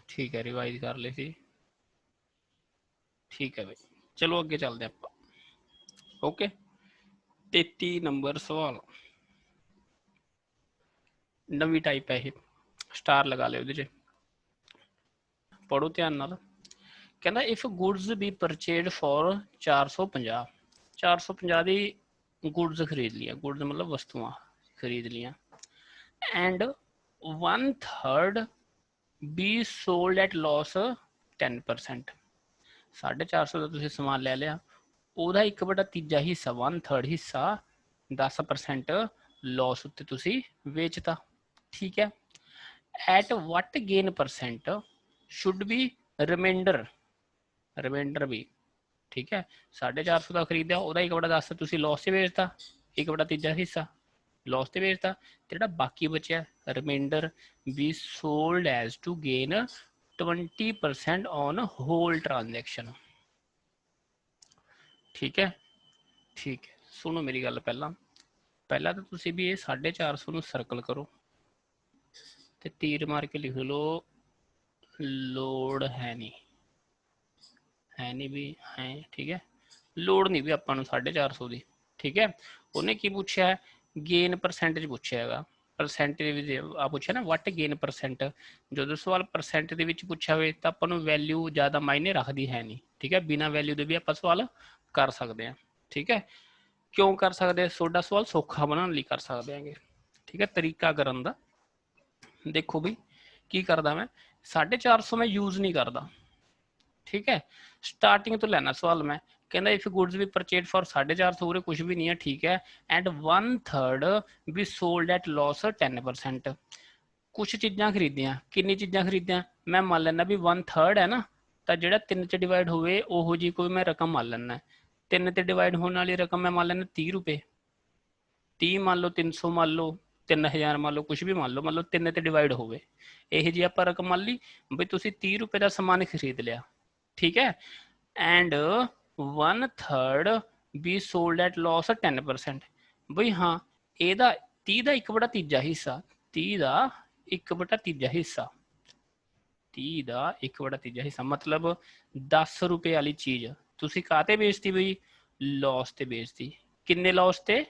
ठीक है, रिवाइज कर ली थी। ठीक है भाई, चलो अगे चलते हैं आप। ओके, 33 नंबर सवाल, नवी टाइप है ये, स्टार लगा लियो ਉਹਦੇ 'ਚ। पढ़ो ध्यान नाल। कहना if goods B purchase for 450, 450 the goods खरीद लिया, गुड्स मतलब वस्तुआं खरीद लिया, and 1/3 B sold at loss 10%। 450 का तुसीं समान ले लिया, ਉਹਦਾ 1/3 हिस्सा 1/3 हिस्सा 10% लॉस उत्ते तुसीं वेचता। ठीक है, at what gain percent should be remainder, remainder भी ठीक है। 450 का खरीदा, ਉਹਦਾ 1/10 तुसीं लॉस से बेचता, 1/3 हिस्सा लॉस से बेचता, तो जो बाकी बचा remainder be sold as to gain 20% on whole transaction. ठीक है, ठीक है, सुनो मेरी गल। पहला तो तुसीं भी ये 450 ਨੂੰ सर्कल करो तो तीर मार के लिख लो लोड़ है नहीं, है नहीं भी है। ठीक है, लोड़ नहीं भी ਆਪਾਂ ਨੂੰ 450 ਦੀ। ठीक है, ਉਹਨੇ ਕੀ ਪੁੱਛਿਆ ਹੈ, ਗੇਨ ਪਰਸੈਂਟੇਜ ਪੁੱਛਿਆ ਹੈਗਾ। ਪਰਸੈਂਟੇਜ ਵਿੱਚ ਆ ਪੁੱਛਿਆ ਨਾ ਵਟ ਗੇਨ ਪਰਸੈਂਟ। ਜਦੋਂ ਸਵਾਲ ਪਰਸੈਂਟ ਦੇ ਵਿੱਚ ਪੁੱਛਿਆ ਹੋਵੇ ਤਾਂ ਆਪਾਂ ਨੂੰ ਵੈਲਿਊ ਜ਼ਿਆਦਾ ਮਾਇਨੇ ਰੱਖਦੀ ਹੈ ਨਹੀਂ। ਠੀਕ ਹੈ, ਬਿਨਾਂ ਵੈਲਿਊ ਦੇ ਵੀ ਆਪਾਂ ਸਵਾਲ ਕਰ ਸਕਦੇ ਹਾਂ। ਠੀਕ ਹੈ, ਕਿਉਂ ਕਰ ਸਕਦੇ, ਤੁਹਾਡਾ ਸਵਾਲ ਸੌਖਾ ਬਣਾਉਣ ਲਈ ਕਰ ਸਕਦੇ ਹੈਗੇ। ਠੀਕ ਹੈ, ਤਰੀਕਾ ਕਰਨ ਦਾ देखो भी की करदा मैं 450 में यूज नहीं करता। ठीक है, स्टार्टिंग तो लेना सवाल मैं कहना इफ गुड्स भी परचेज फॉर 450 उरे कुछ भी नहीं है। ठीक है, एंड 1/3 भी सोल्ड एट लॉस 10%। कुछ चीज़ां खरीदियां, किन्नी चीज़ां खरीदियां मैं मान लेना भी 1/3 है ना, तो जो 3 च डिवाइड होवे ओहो जी कोई मैं रकम मान लेना। 3 ते डिवाइड होने वाली रकम मैं मान लेना 30 रुपये, 30 मान लो, 300 मान लो, 3000 मान लो, कुछ भी मान लो, मतलब 3 ते डिवाइड होवे यही जी आप रकम मान ली बई तुसीं 30 रुपये का समान खरीद लिया। ठीक है, and 1/3 B sold at loss 10%। बई हाँ, ਇਹਦਾ 30 ਦਾ 1/3 हिस्सा, 30 ਦਾ 1/3 हिस्सा, 30 ਦਾ 1/3 हिस्सा मतलब 10 रुपये वाली चीज़ तुसीं काते बेचती बई लॉस ते बेचती। किन्ने लॉस ते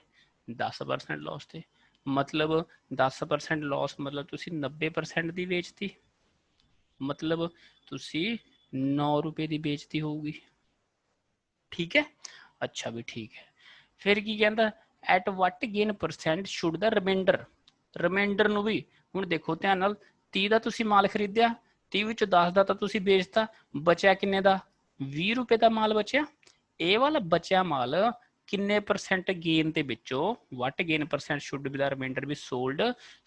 10% लॉस ते, मतलब 10% लॉस मतलब तुसी 90% दी बेचती, मतलब तुसी 9 रुपये दी बेचती होगी। ठीक है, अच्छा भी ठीक है। फिर की कहता at what gain percent should the remainder, remainder नूं भी हुण देखो ध्यान नाल 30 दा तुसी माल खरीदिया, 30 विचों 10 दा तां तुसी बेचता, बचा किन्ने दा 20 रुपये का माल बचया। ये वाला बचा माल किन्ने परसेंट गेन ते बेचो, what gain percent should be the remainder be sold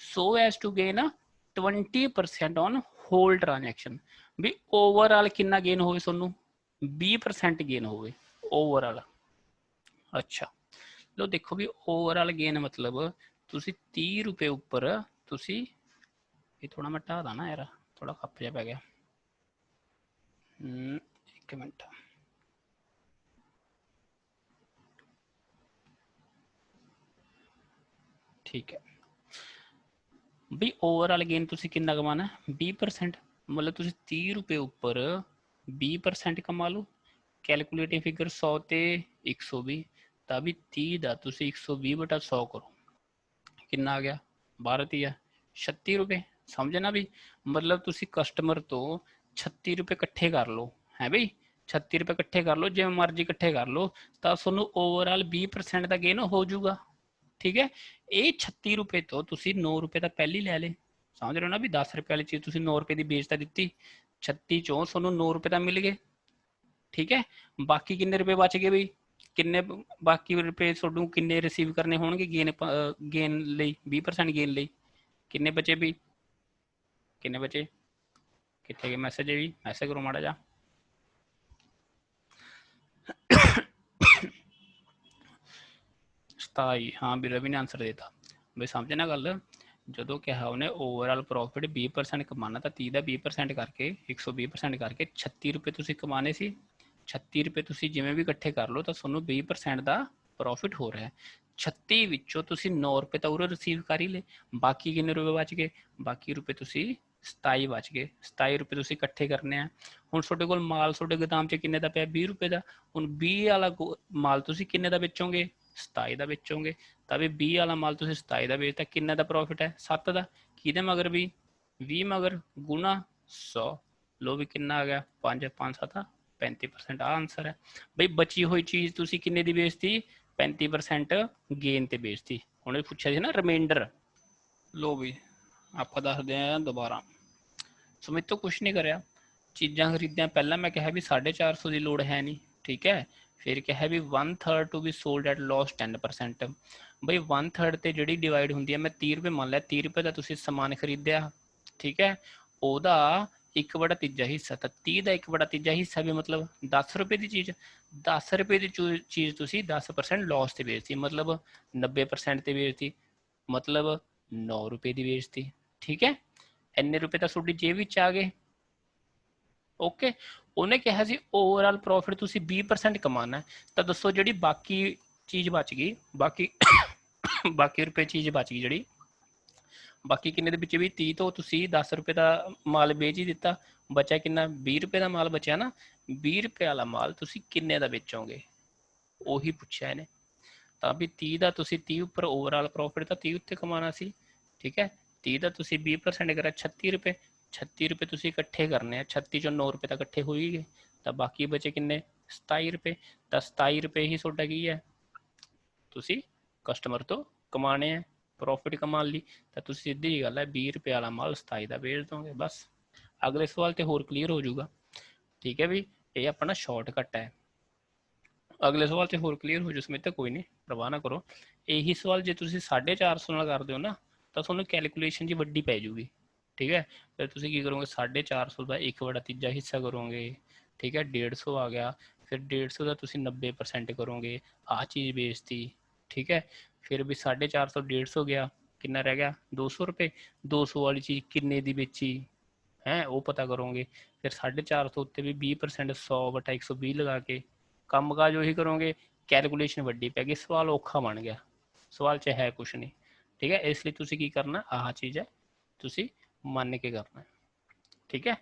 so as to gain 20% on whole transaction. भी ओवरऑल किन्ना गेन होवे सोनू 20% गेन होवे ओवरऑल। अच्छा लो देखो भी ओवरऑल गेन मतलब तुसी 30 रुपये उपर तुसी ये थोड़ा मैं ढा दा ना यार, थोड़ा खप जा पै गया। एक मिनट, ठीक है भी ओवरऑल गेन तुसी कितना कमाना 20%, मतलब तुसी 30 रुपये उपर 20% कमा लो। कैलकुलेटिंग फिगर 100 ते 120, तभी 30 का तुसी 120/100 करो, कितना आ गया 12 36 रुपये। समझना भी मतलब तुसी कस्टमर तो 36 रुपये इकट्ठे कर लो है बई, 36 रुपये इकट्ठे कर लो, जिवें मर्जी इकट्ठे कर लो, तो तुहानूं ओवरऑल 20% का गेन हो जाऊगा। ठीक है, ये 36 रुपये तो तुसी 9 रुपये तो पहले ही लै ले। समझ रहे हो ना भी 10 रुपये वाली चीज़ तुसी 9 रुपये की बेच दी, 36 चों तुहानूं 9 रुपये तो मिल गए। ठीक है, बाकी किन्ने रुपये बच गए बई, किन्ने बाकी रुपये तुहानूं किन्ने रिसीव करने होणगे गेन, गेन लई 20% गेन लई किन्ने बचे भी, किन्ने बचे, कितने गए मैसेज है भी, मैसेज करो माड़ा जा। सताई, हाँ भी रवि ने आंसर देता बई समझे ना गल। जो कहा उन्हें ओवरऑल प्रॉफिट 20% कमाना, तो 30 का 20% करके 120% करके 36 रुपये तुसी कमाने सी। 36 रुपये तुसी जिमें भी इकट्ठे कर लो तो तुहानूं 20% का प्रॉफिट हो रहा है। 36 ਵਿੱਚੋਂ ਤੁਸੀਂ 9 ਰੁਪਏ ਤਾਂ ਉਰੇ ਰਿਸੀਵ ਕਰ ਹੀ ਲਏ, ਬਾਕੀ ਕਿੰਨੇ ਰੁਪਏ ਬਚ ਗਏ? ਬਾਕੀ ਰੁਪਏ ਤੁਸੀਂ 27 ਬਚ ਗਏ। 27 ਰੁਪਏ ਤੁਸੀਂ ਇਕੱਠੇ ਕਰਨੇ ਆ। ਹੁਣ ਤੁਹਾਡੇ ਕੋਲ ਮਾਲ ਤੁਹਾਡੇ ਗੋਦਾਮ 'ਚ ਕਿੰਨੇ ਦਾ ਪਿਆ? 20 ਰੁਪਏ ਦਾ। ਹੁਣ 20 ਵਾਲਾ ਮਾਲ ਤੁਸੀਂ ਕਿੰਨੇ ਦਾ ਵੇਚੋਗੇ? 27 ਦਾ ਵੇਚੋਗੇ। ਤਾਂ ਵੀ 20 ਵਾਲਾ ਮਾਲ ਤੁਸੀਂ 27 ਦਾ ਵੇਚਤਾ, ਕਿੰਨੇ ਦਾ ਪ੍ਰੋਫਿਟ ਹੈ? 7 ਦਾ। ਕਿਹਦੇ ਮਗਰ ਵੀ? 20 ਮਗਰ, ਗੁਣਾ 100। ਲੋ ਵੀ ਕਿੰਨਾ ਆ ਗਿਆ? 5 5 7 35%। ਆ ਆਂਸਰ ਹੈ ਬਈ। ਬਚੀ ਹੋਈ ਚੀਜ਼ ਤੁਸੀਂ ਕਿੰਨੇ ਦੀ ਵੇਚਤੀ? 35% ਗੇਨ ਤੇ ਵੇਚਤੀ। ਹੁਣ ਇਹ ਪੁੱਛਿਆ ਸੀ ਨਾ ਰਿਮਾਈਂਡਰ। ਲੋ ਵੀ ਆਪਾਂ ਦੱਸਦੇ ਆ ਦੁਬਾਰਾ। ਸੁਮਿਤ ਤੋਂ ਕੁਛ ਨਹੀਂ ਕਰਿਆ, ਚੀਜ਼ਾਂ ਖਰੀਦਿਆਂ ਪਹਿਲਾਂ ਮੈਂ ਕਿਹਾ ਵੀ 450 ਦੀ ਲੋੜ ਹੈ ਨਹੀਂ, ਠੀਕ ਹੈ। ਫਿਰ ਕਿਹਾ ਵੀ 1/3 to be sold at loss 10%। ਬਈ 1/3 ਤੇ ਜਿਹੜੀ ਡਿਵਾਈਡ ਹੁੰਦੀ ਹੈ, ਮੈਂ 30 ਰੁਪਏ ਮੰਨ ਲਿਆ, 30 ਰੁਪਏ ਦਾ ਤੁਸੀਂ ਸਮਾਨ ਖਰੀਦਿਆ, ਠੀਕ ਹੈ। ਉਹਦਾ 1/3 ਹਿੱਸਾ, ਤਾਂ 30 ਦਾ 1/3 ਹਿੱਸਾ ਵੀ ਮਤਲਬ 10 ਰੁਪਏ ਦੀ ਚੀਜ਼। 10 ਰੁਪਏ ਦੀ ਚੀਜ਼ ਤੁਸੀਂ 10% ਲੋਸ ਤੇ ਵੇਚਤੀ, ਮਤਲਬ 90% ਤੇ ਵੇਚਤੀ, ਮਤਲਬ 9 ਰੁਪਏ ਦੀ ਵੇਚਤੀ, ਠੀਕ ਹੈ। ਇੰਨੇ ਰੁਪਏ ਤਾਂ ਤੁਹਾਡੀ ਜੇਬ ਵਿੱਚ ਆ ਗਏ। ਓਕੇ। ਉਹਨੇ ਕਿਹਾ ਸੀ ਓਵਰਆਲ ਪ੍ਰੋਫਿਟ ਤੁਸੀਂ 20% ਕਮਾਣਾ, ਤਾਂ ਦੱਸੋ ਜਿਹੜੀ ਬਾਕੀ ਚੀਜ਼ ਬਚ ਗਈ, ਬਾਕੀ ਰੁਪਏ ਚੀਜ਼ ਬਚ ਗਈ ਜਿਹੜੀ, ਬਾਕੀ ਕਿੰਨੇ ਦੇ ਵਿੱਚ ਵੀ 30 ਤੋਂ ਤੁਸੀਂ 10 ਰੁਪਏ ਦਾ ਮਾਲ ਵੇਚ ਹੀ ਦਿੱਤਾ, ਬਚਿਆ ਕਿੰਨਾ? 20 ਰੁਪਏ ਦਾ ਮਾਲ ਬਚਿਆ ਨਾ। 20 ਰੁਪਏ ਵਾਲਾ ਮਾਲ ਤੁਸੀਂ ਕਿੰਨੇ ਦਾ ਵੇਚੋਗੇ? ਉਹੀ ਪੁੱਛਿਆ ਇਹਨੇ। ਤਾਂ ਵੀ 30 ਦਾ ਤੁਸੀਂ 30 ਉੱਪਰ ਓਵਰਆਲ ਪ੍ਰੋਫਿਟ ਤਾਂ 30 ਉੱਤੇ ਕਮਾਉਣਾ ਸੀ, ਠੀਕ ਹੈ। 30 ਦਾ ਤੁਸੀਂ 20% ਕਰਿਆ, 36 ਰੁਪਏ। 36 ਰੁਪਏ ਤੁਸੀਂ ਇਕੱਠੇ ਕਰਨੇ ਆ, 36 ਚੋਂ 9 ਰੁਪਏ ਤਾਂ ਇਕੱਠੇ ਹੋ ਹੀ ਗਏ, ਤਾਂ ਬਾਕੀ ਬਚੇ ਕਿੰਨੇ? 27 ਰੁਪਏ। ਤਾਂ 27 ਰੁਪਏ ਹੀ ਤੁਹਾਡਾ ਕੀ ਹੈ? ਤੁਸੀਂ ਕਸਟਮਰ ਤੋਂ ਕਮਾਣੇ ਆ, ਪ੍ਰੋਫਿਟ ਕਮਾਉਣ ਲਈ। ਤਾਂ ਤੁਸੀਂ ਸਿੱਧੀ ਜੀ ਗੱਲ ਹੈ 20 ਰੁਪਏ ਵਾਲਾ ਮਾਲ 27 ਦਾ ਵੇਚ ਦੋਗੇ, ਬਸ। ਅਗਲੇ ਸਵਾਲ ਤੇ ਹੋਰ ਕਲੀਅਰ ਹੋ ਜਾਊਗਾ, ਠੀਕ ਹੈ ਵੀ। ਇਹ ਆਪਣਾ ਸ਼ਾਰਟਕਟ ਹੈ। ਅਗਲੇ ਸਵਾਲ ਤੇ ਹੋਰ ਕਲੀਅਰ ਹੋ ਜੂ ਸਮਿਤ, ਕੋਈ ਨਹੀਂ, ਪਰਵਾਹ ਨਾ ਕਰੋ। ਇਹੀ ਸਵਾਲ ਜੇ ਤੁਸੀਂ 450 ਨਾਲ ਕਰਦੇ ਹੋ ਨਾ, ਤਾਂ ਤੁਹਾਨੂੰ ਕੈਲਕੂਲੇਸ਼ਨ ਜੀ ਵੱਡੀ ਪੈ ਜੂਗੀ, ਠੀਕ ਹੈ। ਫਿਰ ਤੁਸੀਂ ਕੀ ਕਰੋਗੇ? 450 ਦਾ 1/3 ਹਿੱਸਾ ਕਰੋਗੇ, ਠੀਕ ਹੈ, 150 ਆ ਗਿਆ। ਫਿਰ 150 ਦਾ ਤੁਸੀਂ 90% ਕਰੋਗੇ, ਆਹ ਚੀਜ਼ ਵੇਚਤੀ, ਠੀਕ ਹੈ। ਫਿਰ ਵੀ 450 150 ਗਿਆ, ਕਿੰਨਾ ਰਹਿ ਗਿਆ? 200 ਰੁਪਏ। 200 ਵਾਲੀ ਚੀਜ਼ ਕਿੰਨੇ ਦੀ ਵੇਚੀ ਹੈ, ਉਹ ਪਤਾ ਕਰੋਗੇ। ਫਿਰ 450 ਉੱਤੇ ਵੀ 20%, 100/120 ਲਗਾ ਕੇ ਕੰਮ ਕਾਜ ਉਹੀ ਕਰੋਗੇ, ਕੈਲਕੂਲੇਸ਼ਨ ਵੱਡੀ ਪੈ ਗਈ, ਸਵਾਲ ਔਖਾ ਬਣ ਗਿਆ। ਸਵਾਲ 'ਚ ਹੈ ਕੁਛ ਨਹੀਂ, ਠੀਕ ਹੈ। ਇਸ ਲਈ ਤੁਸੀਂ ਕੀ ਕਰਨਾ, ਆਹ ਚੀਜ਼ ਹੈ ਤੁਸੀਂ ਮੰਨ ਕੇ ਕਰਨਾ, ਠੀਕ ਹੈ।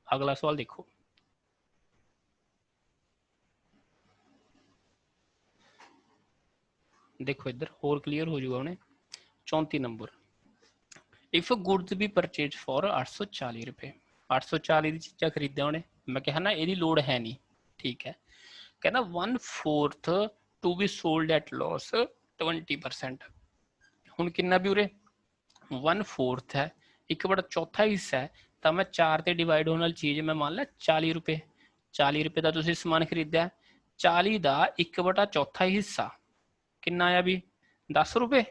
ਅਗਲਾ ਸਵਾਲ ਦੇਖੋ। ਦੇਖੋ ਇੱਧਰ ਹੋਰ ਕਲੀਅਰ ਹੋ ਜਾਊਗਾ ਉਹਨੇ। 34 number. If goods we purchase for 840 ਰੁਪਏ, 840 ਦੀ ਚੀਜ਼ਾਂ ਖਰੀਦਿਆ ਉਹਨੇ, ਮੈਂ ਕਿਹਾ ਨਾ ਇਹਦੀ ਲੋੜ ਹੈ ਨਹੀਂ, ਠੀਕ ਹੈ। कहना 1/4 to be sold at loss 20%। ਹੁਣ ਕਿੰਨਾ ਵੀ ਉਰੇ 1/4 ਹੈ, 1/4 ਹਿੱਸਾ ਹੈ, ਤਾਂ ਮੈਂ 4 ਤੇ ਡਿਵਾਈਡ ਹੋਣ ਵਾਲੀ ਚੀਜ਼ ਮੈਂ ਮੰਨ ਲਿਆ 40 ਰੁਪਏ। 40 ਰੁਪਏ ਦਾ ਤੁਸੀਂ ਸਮਾਨ ਖਰੀਦਿਆ, 40 ਦਾ 1/4 ਹਿੱਸਾ ਕਿੰਨਾ ਆਇਆ ਵੀ? 10 ਰੁਪਏ,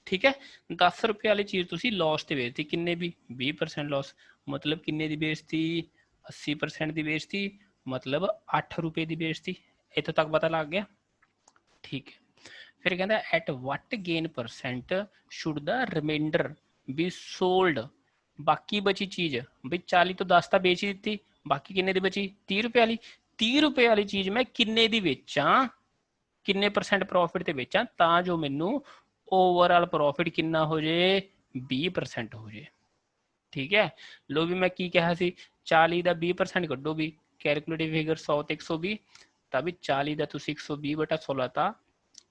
ਠੀਕ ਹੈ। 10 ਰੁਪਏ ਵਾਲੀ ਚੀਜ਼ ਤੁਸੀਂ ਲੋਸ ਤੇ ਵੇਚਤੀ, ਕਿੰਨੇ ਵੀ? 20% ਲੋਸ, ਮਤਲਬ ਕਿੰਨੇ ਦੀ ਵੇਚਤੀ? 80% ਦੀ ਵੇਚਤੀ, ਮਤਲਬ 8 ਰੁਪਏ ਦੀ ਵੇਚਤੀ। ਇੱਥੋਂ ਤੱਕ ਪਤਾ ਲੱਗ ਗਿਆ, ਠੀਕ ਹੈ। ਫਿਰ ਕਹਿੰਦਾ at what gain percent should the remainder be sold. ਬਾਕੀ ਬਚੀ ਚੀਜ਼ ਬਈ 40 ਤੋਂ 10 ਤਾਂ ਵੇਚ ਹੀ ਦਿੱਤੀ, ਬਾਕੀ ਕਿੰਨੇ ਦੀ ਬਚੀ? 30 ਰੁਪਏ ਵਾਲੀ। 30 ਰੁਪਏ ਵਾਲੀ ਚੀਜ਼ ਮੈਂ ਕਿੰਨੇ ਦੀ ਵੇਚਾਂ, ਕਿੰਨੇ % ਪ੍ਰੋਫਿਟ ਤੇ ਵੇਚਾਂ, ਤਾਂ ਜੋ ਮੈਨੂੰ ਓਵਰਆਲ ਪ੍ਰੋਫਿਟ ਕਿੰਨਾ ਹੋ ਜੇ? 20% ਹੋ ਜੇ, ਠੀਕ ਹੈ। ਲੋ ਵੀ ਮੈਂ ਕੀ ਕਿਹਾ ਸੀ, 40 ਦਾ 20% ਕੱਢੋ ਵੀ, ਕੈਲਕੂਲੇਟਿਵ ਫਿਗਰ 100 ਤੇ 120, ਤਾਂ ਵੀ 40 ਦਾ ਤੁਸੀਂ 120/100 ਤਾਂ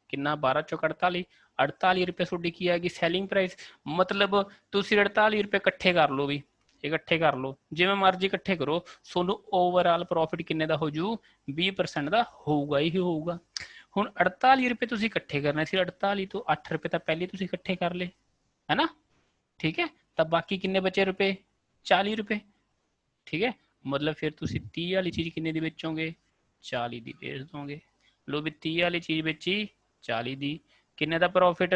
ਕਿੰਨਾ? 12 ਚੋਂ 48। 48 ਰੁਪਏ ਤੁਹਾਡੀ ਕੀ ਆਏਗੀ? Selling price. ਮਤਲਬ ਤੁਸੀਂ 48 ਰੁਪਏ ਇਕੱਠੇ ਕਰ ਲਓ ਵੀ, ਇਕੱਠੇ ਕਰ ਲਓ, ਜਿਵੇਂ ਮਰਜ਼ੀ ਇਕੱਠੇ ਕਰੋ, ਤੁਹਾਨੂੰ ਓਵਰਆਲ ਪ੍ਰੋਫਿਟ ਕਿੰਨੇ ਦਾ ਹੋ ਜੂ? 20% ਦਾ ਹੋਊਗਾ ਹੀ ਹੋਊਗਾ। ਹੁਣ 48 ਰੁਪਏ ਤੁਸੀਂ ਇਕੱਠੇ ਕਰਨੇ ਸੀ, 48 ਤੋਂ 8 ਰੁਪਏ ਤਾਂ ਪਹਿਲੇ ਤੁਸੀਂ ਇਕੱਠੇ ਕਰ ਲਏ, ਹੈ ਨਾ, ਠੀਕ ਹੈ। ਤਾਂ ਬਾਕੀ ਕਿੰਨੇ ਬਚੇ ਰੁਪਏ? 40 ਰੁਪਏ, ਠੀਕ ਹੈ। ਮਤਲਬ ਫਿਰ ਤੁਸੀਂ 30 ਵਾਲੀ ਚੀਜ਼ ਕਿੰਨੇ ਦੀ ਵੇਚੋਗੇ? 40 ਦੀ ਵੇਚ ਦੋਗੇ। ਲੋ ਵੀ 30 ਵਾਲੀ ਚੀਜ਼ ਵੇਚੀ 40 ਦੀ, ਕਿੰਨੇ ਦਾ ਪ੍ਰੋਫਿਟ?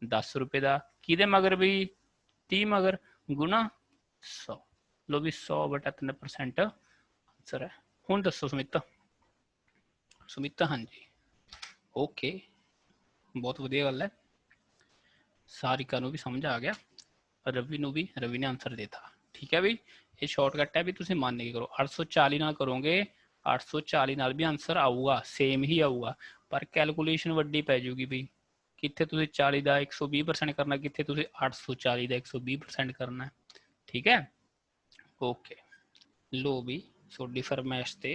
10 ਰੁਪਏ ਦਾ। ਕਿਹਦੇ ਮਗਰ ਵੀ? 30 ਮਗਰ, ਗੁਣਾ 100। ਲੋ ਵੀ 100/3% ਆਂਸਰ ਹੈ। ਹੁਣ ਦੱਸੋ ਸੁਮਿਤ। ਸੁਮਿਤ ਹਾਂਜੀ, ਓਕੇ, ਬਹੁਤ ਵਧੀਆ ਗੱਲ ਹੈ। ਸਾਰਿਕਾ ਨੂੰ ਵੀ ਸਮਝ ਆ ਗਿਆ, ਰਵੀ ਨੂੰ ਵੀ, ਰਵੀ ਨੇ ਆਂਸਰ ਦੇਤਾ, ਠੀਕ ਹੈ ਵੀ। ਇਹ ਸ਼ਾਰਟਕਟ ਹੈ ਵੀ ਤੁਸੀਂ ਮੰਨ ਕੇ ਕਰੋ। 840 ਨਾਲ ਕਰੋਗੇ, 840 ਨਾਲ ਵੀ ਆਂਸਰ ਆਊਗਾ, ਸੇਮ ਹੀ ਆਊਗਾ, ਪਰ ਕੈਲਕੂਲੇਸ਼ਨ ਵੱਡੀ ਪੈ ਜੂਗੀ ਵੀ, कित्थे तुसीं 40 का 120% करना, कित्थे तुसीं 840 का 120% करना। ठीक है, ओके। लो भी सोडी फरमैश ते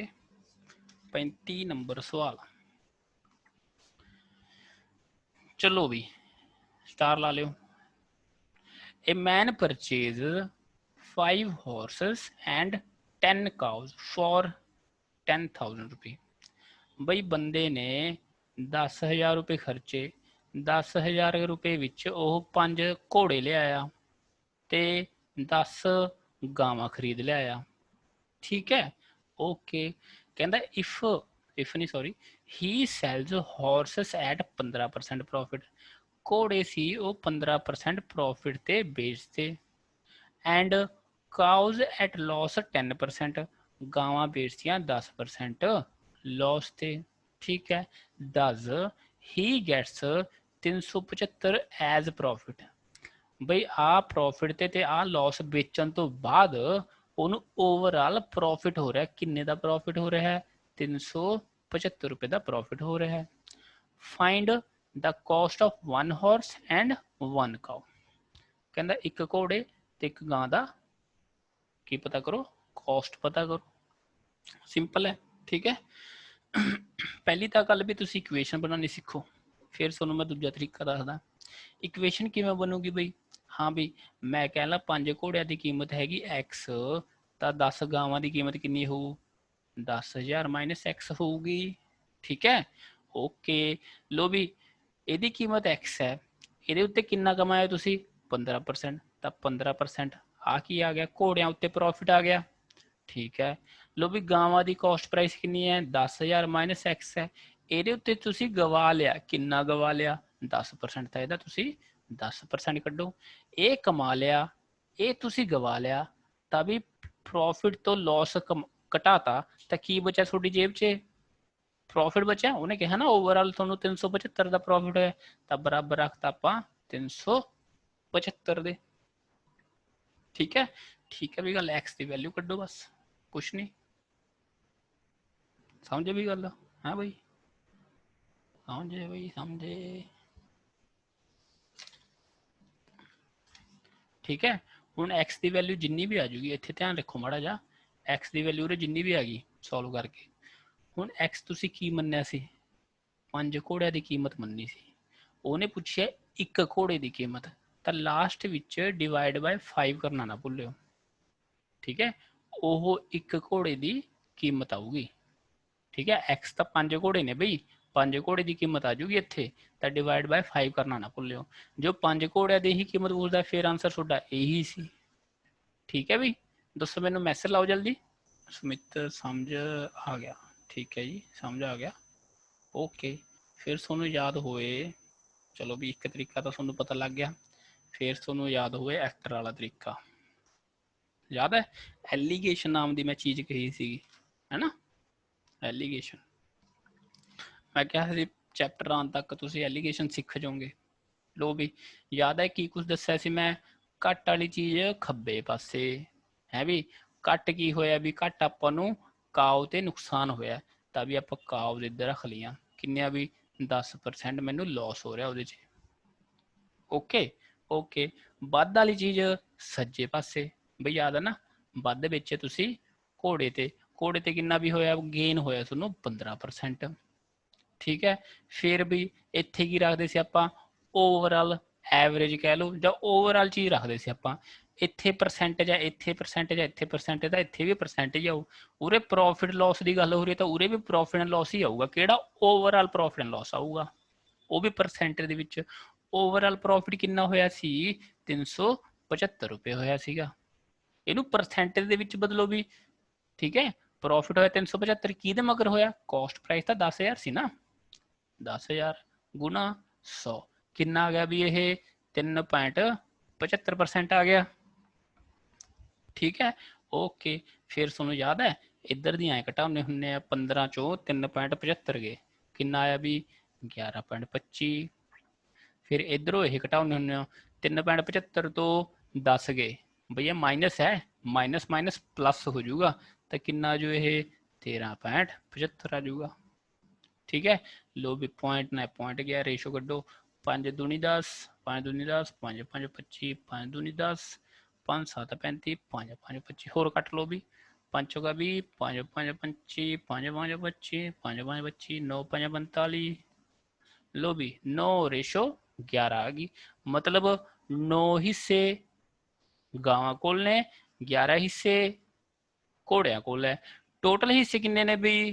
35 नंबर सवाल। चलो भी स्टार ला लियो। A man purchase 5 horses and 10 cows for 10,000 रुपये। बई बंदे ने 10,000 रुपये खर्चे, 10,000 रुपये विच ओह 5 घोड़े लियाया ते 10 गावां खरीद लियाया। ठीक है, ओके। कहता इफ नहीं sorry, he sells horses at 15% profit. घोड़े सी वो 15% प्रॉफिट ते बेचते। एंड काउज एट लॉस 10%, गावां बेचतियां 10% लॉस थे। ठीक है, does he gets 375 as profit. बई आ प्रॉफिट ते आ लॉस बेचण तो बाद ਉਹਨੂੰ ओवरऑल प्रॉफिट हो रहा है। किन्ने ਦਾ प्रॉफिट हो रहा है? 375 रुपए ਦਾ प्रॉफिट हो रहा है। Find the cost of 1 horse and 1 cow. कहता एक घोड़े ते एक गां ਦਾ की पता करो, कॉस्ट पता करो। सिंपल है, ठीक है। पहली तो गल भी तुम इक्वेशन बनानी सीखो, फिर तुहानूं मैं दूजा तरीका दसदा। इक्वेशन किवें बनूगी बई? हाँ बई मैं कह ला 5 घोड़िया की कीमत हैगी एक्स, तो 10 गावां की कीमत कितनी हो? 10,000 माइनस एक्स होगी। ठीक है, ओके। लो भी ਇਹਦੀ कीमत एक्स है, ਇਹਦੇ ਉੱਤੇ किन्ना कमाया तुसी? 15%। तो 15% आ की आ गया? घोड़िया उत्ते प्रॉफिट आ गया। ठीक है, लो भी गावां की कॉस्ट प्राइस कितनी है? 10,000 माइनस एक्स है। ਇਹਦੇ ਉੱਤੇ ਤੁਸੀਂ ਗਵਾ ਲਿਆ, ਕਿੰਨਾ ਗਵਾ ਲਿਆ? 10%। ਤਾਂ ਇਹਦਾ ਤੁਸੀਂ 10% ਕੱਢੋ। ਇਹ ਕਮਾ ਲਿਆ, ਇਹ ਤੁਸੀਂ ਗਵਾ ਲਿਆ, ਤਾਂ ਵੀ प्रॉफिट तो लॉस घटाता, तो की बचा थोड़ी जेब च? प्रॉफिट बचा। उन्हें कहा ना ओवरऑल थोनों 375 का प्रॉफिट है, तब बराबर रखता आपा 375 दे। ठीक है, ठीक है भी गल। एक्स की वैल्यू कड्डो बस, कुछ नहीं। समझे भी गल? हाँ भाई समझे भाई, समझे। ठीक है, हुण एक्स की वैल्यू जिन्नी भी आ जूगी, इत्थे ध्यान रखो माड़ा जा, एक्स की वैल्यू उरे जिन्नी भी आ गई सॉल्व करके। हुण एक्स तुसीं की मन्निया सी? 5 घोड़िया की कीमत मन्नी सी। ਉਹਨੇ ਪੁੱਛਿਆ ਇੱਕ ਘੋੜੇ ਦੀ ਕੀਮਤ, ਤਾਂ ਲਾਸਟ ਵਿੱਚ ਡਿਵਾਈਡ ਬਾਈ 5 ਕਰਨਾ ਨਾ ਭੁੱਲਿਓ। ਠੀਕ ਹੈ, ਉਹ ਇੱਕ ਘੋੜੇ ਦੀ ਕੀਮਤ ਆਊਗੀ। ਠੀਕ ਹੈ, x ਤਾਂ 5 ਘੋੜੇ ਨੇ ਬਈ, 5 ਘੋੜੇ ਦੀ ਕੀਮਤ ਆ ਜੂਗੀ ਇੱਥੇ, ਤਾਂ ਡਿਵਾਈਡ ਬਾਈ 5 ਕਰਨਾ ਨਾ ਭੁੱਲਿਓ। ਜੋ 5 ਘੋੜਿਆਂ ਦੀ ਹੀ ਕੀਮਤ ਪੁੱਛਦਾ, ਫਿਰ ਆਨਸਰ ਤੁਹਾਡਾ ਇਹੀ ਸੀ। ਠੀਕ ਹੈ ਬਈ, ਦੱਸੋ ਮੈਨੂੰ ਮੈਸੇਜ ਲਾਓ ਜਲਦੀ। ਸੁਮਿਤ ਸਮਝ ਆ ਗਿਆ? ਠੀਕ ਹੈ ਜੀ, ਸਮਝ ਆ ਗਿਆ, ਓਕੇ। ਫਿਰ ਤੁਹਾਨੂੰ ਯਾਦ ਹੋਏ, चलो भी एक तरीका तो थोड़ा पता लग गया, फिर थोड़ा याद हुए एक्टर वाला तरीका। याद है एलीगेशन नाम की मैं चीज़ कही सी, है ना? एलीगेशन मैं क्या चैप्टर आने तक तुम एलीगेशन सीख जाओगे। लो भी याद है की कुछ दस्या सी मैं? घट वाली चीज़ खब्बे पासे है भी, घट की होया भी, घट आपां नूं काव ते नुकसान होया, तां भी आपां काव इधर रख लियां। किन्निया भी 10% मैनू लॉस हो रहा ਉਹਦੇ 'ਚ। ओके ओके, ਵੱਧ वाली चीज़ सज्जे पासे बई याद है ना? ਵੱਧ बेचे तुसी घोड़े ते, घोड़े ते किन्ना भी होया गेन होया तुहानूं 15%। ठीक है, फिर भी इत्थे की रखते सी आपां? ओवरऑल एवरेज कह लो जां ओवरऑल चीज़ रखते सी आपां। इत्थे परसेंटेज है, इत्थे परसेंटेज है, इत्थे परसेंटेज है, इत्थे भी परसेंटेज आऊ। उरे प्रॉफिट लॉस की गल हो रही है, तो उरे भी प्रॉफिट एंड लॉस ही आऊगा। किहड़ा? ओवरऑल प्रॉफिट एंड लॉस आऊगा, वो भी परसेंटेज दे विच। ओवरऑल प्रॉफिट कितना होया सी? 375 रुपये होया सीगा। इनू परसेंटेज दे विच बदलो भी। ठीक है, प्रॉफिट होया 375, किहदे मगर होया? कॉस्ट प्राइस तो 10,000 सी ना, 10,000 गुना 100 कितना आ गया भी? ये 3.75% आ गया। ठीक है, ओके। फिर तुहानूं याद है इधर दी ऐ घटाउने हुन्ने आ, 15 चों 3.75 गए, कितना आया भी? 11.25। फिर इधरों यह घटाउने हुन्ने हो, 3.75 तो 10 गए भैया, माइनस है, माइनस माइनस प्लस हो जाऊगा, तो कितना जो ये 13.75 आ जाऊगा। ठीक है, लो भी पॉइंट ना पॉइंट गया, रेशो कड्डो, 5 दूनी 10, 5 दूनी 10, 5 5 25, 5 दूनी 10, 5 7 35, 5 5 25 होर कट लो भी, 5 चौका 20, 5 5 25, 5 5 25, 5 5 25, 9 5 45, लो भी 9 रेशो 11 आ गई। मतलब 9 हिस्से गावां कोल ने, 11 हिस्से घोड़ियां कोल है। टोटल हिस्से किन्ने ने बई,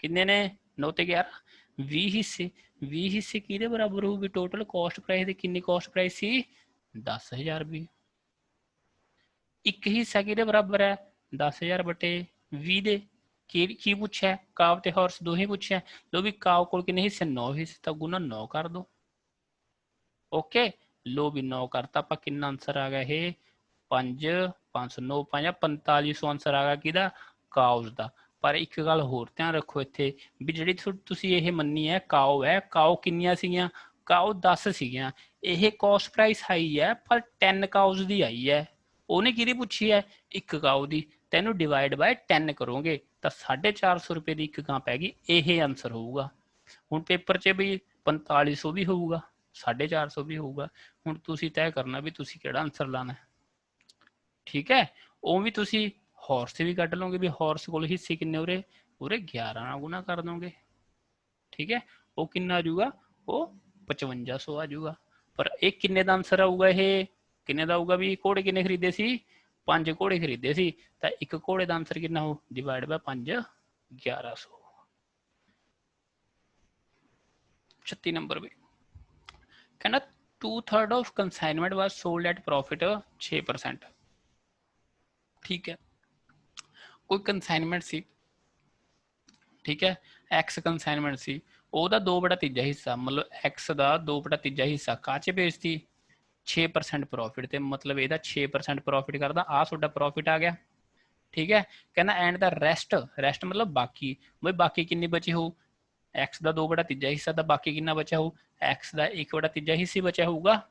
किन्ने ने 9 ते 11, 20 हिस्से। 20 हिस्से किहदे बराबर होगी टोटल कॉस्ट प्राइस दी, किन्नी कॉस्ट प्राइस सी 10,000 रुपये। एक हिस्सा किहदे बराबर है 10,000 बटे 20 दे, की पूछा है काव ते हॉर्स दो ही पूछा है। लो भी काव कोल किन्ने हिस्से 9 हिस्से, तो गुना 9 कर दो। ओके लो भी 9 करता, ਆਪਾਂ किन्ना आंसर आ गया ये 5 500 9 5 4500 आंसर आ ਗਿਆ ਕਿਹਦਾ ਕਾਉਸ ਦਾ। ਪਰ ਇੱਕ ਗੱਲ ਹੋਰ ਧਿਆਨ ਰੱਖੋ ਇੱਥੇ ਵੀ ਜਿਹੜੀ ਤੁਸੀਂ ਇਹ ਮੰਨੀ ਹੈ ਕਾਓ ਹੈ, ਕਾਓ ਕਿੰਨੀਆਂ ਸੀਗੀਆਂ, ਕਾਓ 10 ਸੀਗੀਆਂ। ਇਹ ਕੋਸਟ ਪ੍ਰਾਈਸ ਹਾਈ ਹੈ ਪਰ 10 ਕਾਉਸ ਦੀ ਆਈ ਹੈ। ਉਹਨੇ ਕਿਹਦੀ ਪੁੱਛੀ ਹੈ ਇੱਕ ਕਾਓ ਦੀ, ਤੈਨੂੰ ਡਿਵਾਈਡ ਬਾय 10 ਕਰੋਗੇ ਤਾਂ 450 ਰੁਪਏ ਦੀ ਇੱਕ ਗਾਂ ਪੈ ਗਈ। ਇਹ ਆਂਸਰ ਹੋਊਗਾ। ਹੁਣ ਪੇਪਰ 'ਚ ਵੀ 4500 ਵੀ ਹੋਊਗਾ, 450 ਵੀ ਹੋਊਗਾ। ਹੁਣ ਤੁਸੀਂ ਤੈਅ ਕਰਨਾ ਵੀ ਤੁਸੀਂ ਕਿਹੜਾ ਆਂਸਰ ਲਾਣਾ। ठीक है ਉਹ ਵੀ ਤੁਸੀਂ ਹੌਰਸ ਵੀ ਕੱਢ ਲਓਗੇ ਵੀ ਹੌਰਸ ਕੋਲ ਹਿੱਸੇ ਕਿੰਨੇ ਉਰੇ, ਉਰੇ 11 ਨਾਲ ਗੁਣਾ ਕਰ ਦੋਗੇ। ਠੀਕ ਹੈ ਉਹ ਕਿੰਨਾ ਆ ਜਾਊਗਾ, ਉਹ 5500 ਆ ਜਾਊਗਾ। ਪਰ ਇਹ ਕਿੰਨੇ ਦਾ ਆਂਸਰ ਆਊਗਾ, ਇਹ ਕਿੰਨੇ ਦਾ ਆਊਗਾ ਵੀ ਘੋੜੇ ਕਿੰਨੇ ਖਰੀਦੇ ਸੀ 5 ਘੋੜੇ ਖਰੀਦੇ ਸੀ ਤਾਂ ਇੱਕ ਘੋੜੇ ਦਾ ਆਂਸਰ ਕਿੰਨਾ ਹੋ ਡਿਵਾਈਡ ਬਾय 5 1100। 36 ਨੰਬਰ ਵੀ ਕਹਿੰਦਾ 2/3 of consignment was sold at profit 6%। ठीक है कोई कंसाइनमेंट सी, ठीक है एक्स कंसाइनमेंट सी, ਉਹਦਾ 2/3 ਹਿੱਸਾ ਮਤਲਬ x ਦਾ 2/3 ਹਿੱਸਾ ਕਾਚ ਵੇਚਤੀ 6% ਪ੍ਰੋਫਿਟ ਤੇ, ਮਤਲਬ ਇਹਦਾ 6% ਪ੍ਰੋਫਿਟ ਕਰਦਾ ਆ ਤੁਹਾਡਾ ਪ੍ਰੋਫਿਟ ਆ ਗਿਆ। ਠੀਕ ਹੈ ਕਹਿੰਦਾ ਐਂਡ ਦਾ ਰੈਸਟ, ਰੈਸਟ ਮਤਲਬ ਬਾਕੀ, ਬਈ ਬਾਕੀ ਕਿੰਨੀ ਬਚੀ ਹੋਊ x ਦਾ 2/3 ਹਿੱਸਾ ਤਾਂ ਬਾਕੀ ਕਿੰਨਾ ਬਚਿਆ ਹੋਊ x ਦਾ 1/3 ਹਿੱਸਾ ਬਚਿਆ ਹੋਊਗਾ।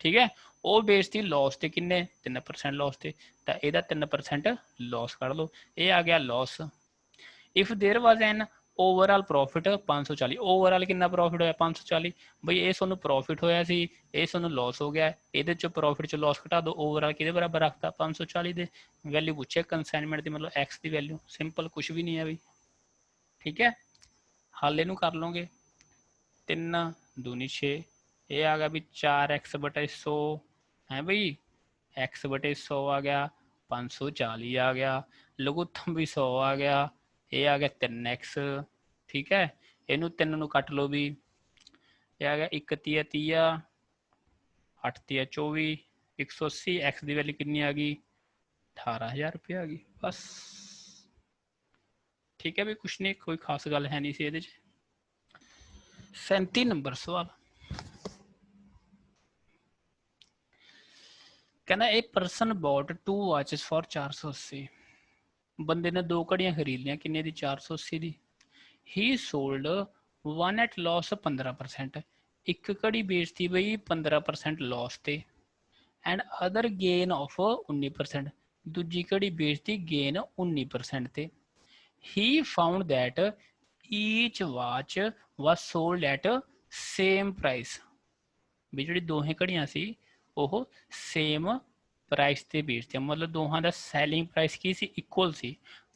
ठीक है वो बेचती लॉस ਤੇ ਕਿੰਨੇ 3% लॉस ਤੇ ਤਾਂ ਇਹਦਾ 3% लॉस ਕੱਢ ਲਓ। ਇਹ ਆ ਗਿਆ loss. If there was an overall profit 540, overall कितना प्रॉफिट होया 540, बई ये सोनू प्रॉफिट होया सी, ये सोनू लॉस हो गया, ਇਹਦੇ ਚੋਂ प्रॉफिट ਚੋਂ लॉस घटा दो, ओवरऑल किहदे बराबर रखता 540 ਦੇ। वैल्यू पूछे कंसाइनमेंट ਦੀ मतलब x ਦੀ वैल्यू, सिंपल कुछ भी नहीं है बई। ठीक है हल ਇਹਨੂੰ कर लोगे 3 दूनी 6, ये आ गया भी 4x/100 है बई, x/100 आ गया 540 आ गया, लघुत्तम भी 100 आ गया, ये आ गया 3x। ठीक है इनू 3 नू कट लो भी, ये आ गया 1 3 30 8 3 24 180, x की वैल्यू कितनी आ गई 18,000 रुपये आ गई बस। ठीक है भी कुछ नहीं, कोई खास गल है नहीं सी ਇਹਦੇ 'ਚ। 37 नंबर सवाल कहना a person bought 2 watches for 480, बंदे ने 2 घड़ियां खरीद लिया किन्ने दी 480 दी। ही सोल्ड 1 एट लॉस 15%, एक घड़ी बेचती बई 15% लॉस ते, एंड अदर गेन ऑफ 19%, दूजी घड़ी बेचती गेन 19% ते। He found that each watch was sold at same price, भी जी दोहें घड़ियां सी ਉਹ ਸੇਮ ਪ੍ਰਾਈਸ ਤੇ ਵੇਚਦੇ, ਮਤਲਬ ਦੋਹਾਂ ਦਾ ਸੈਲਿੰਗ ਪ੍ਰਾਈਸ ਕੀ ਸੀ ਇਕੁਅਲ ਸੀ।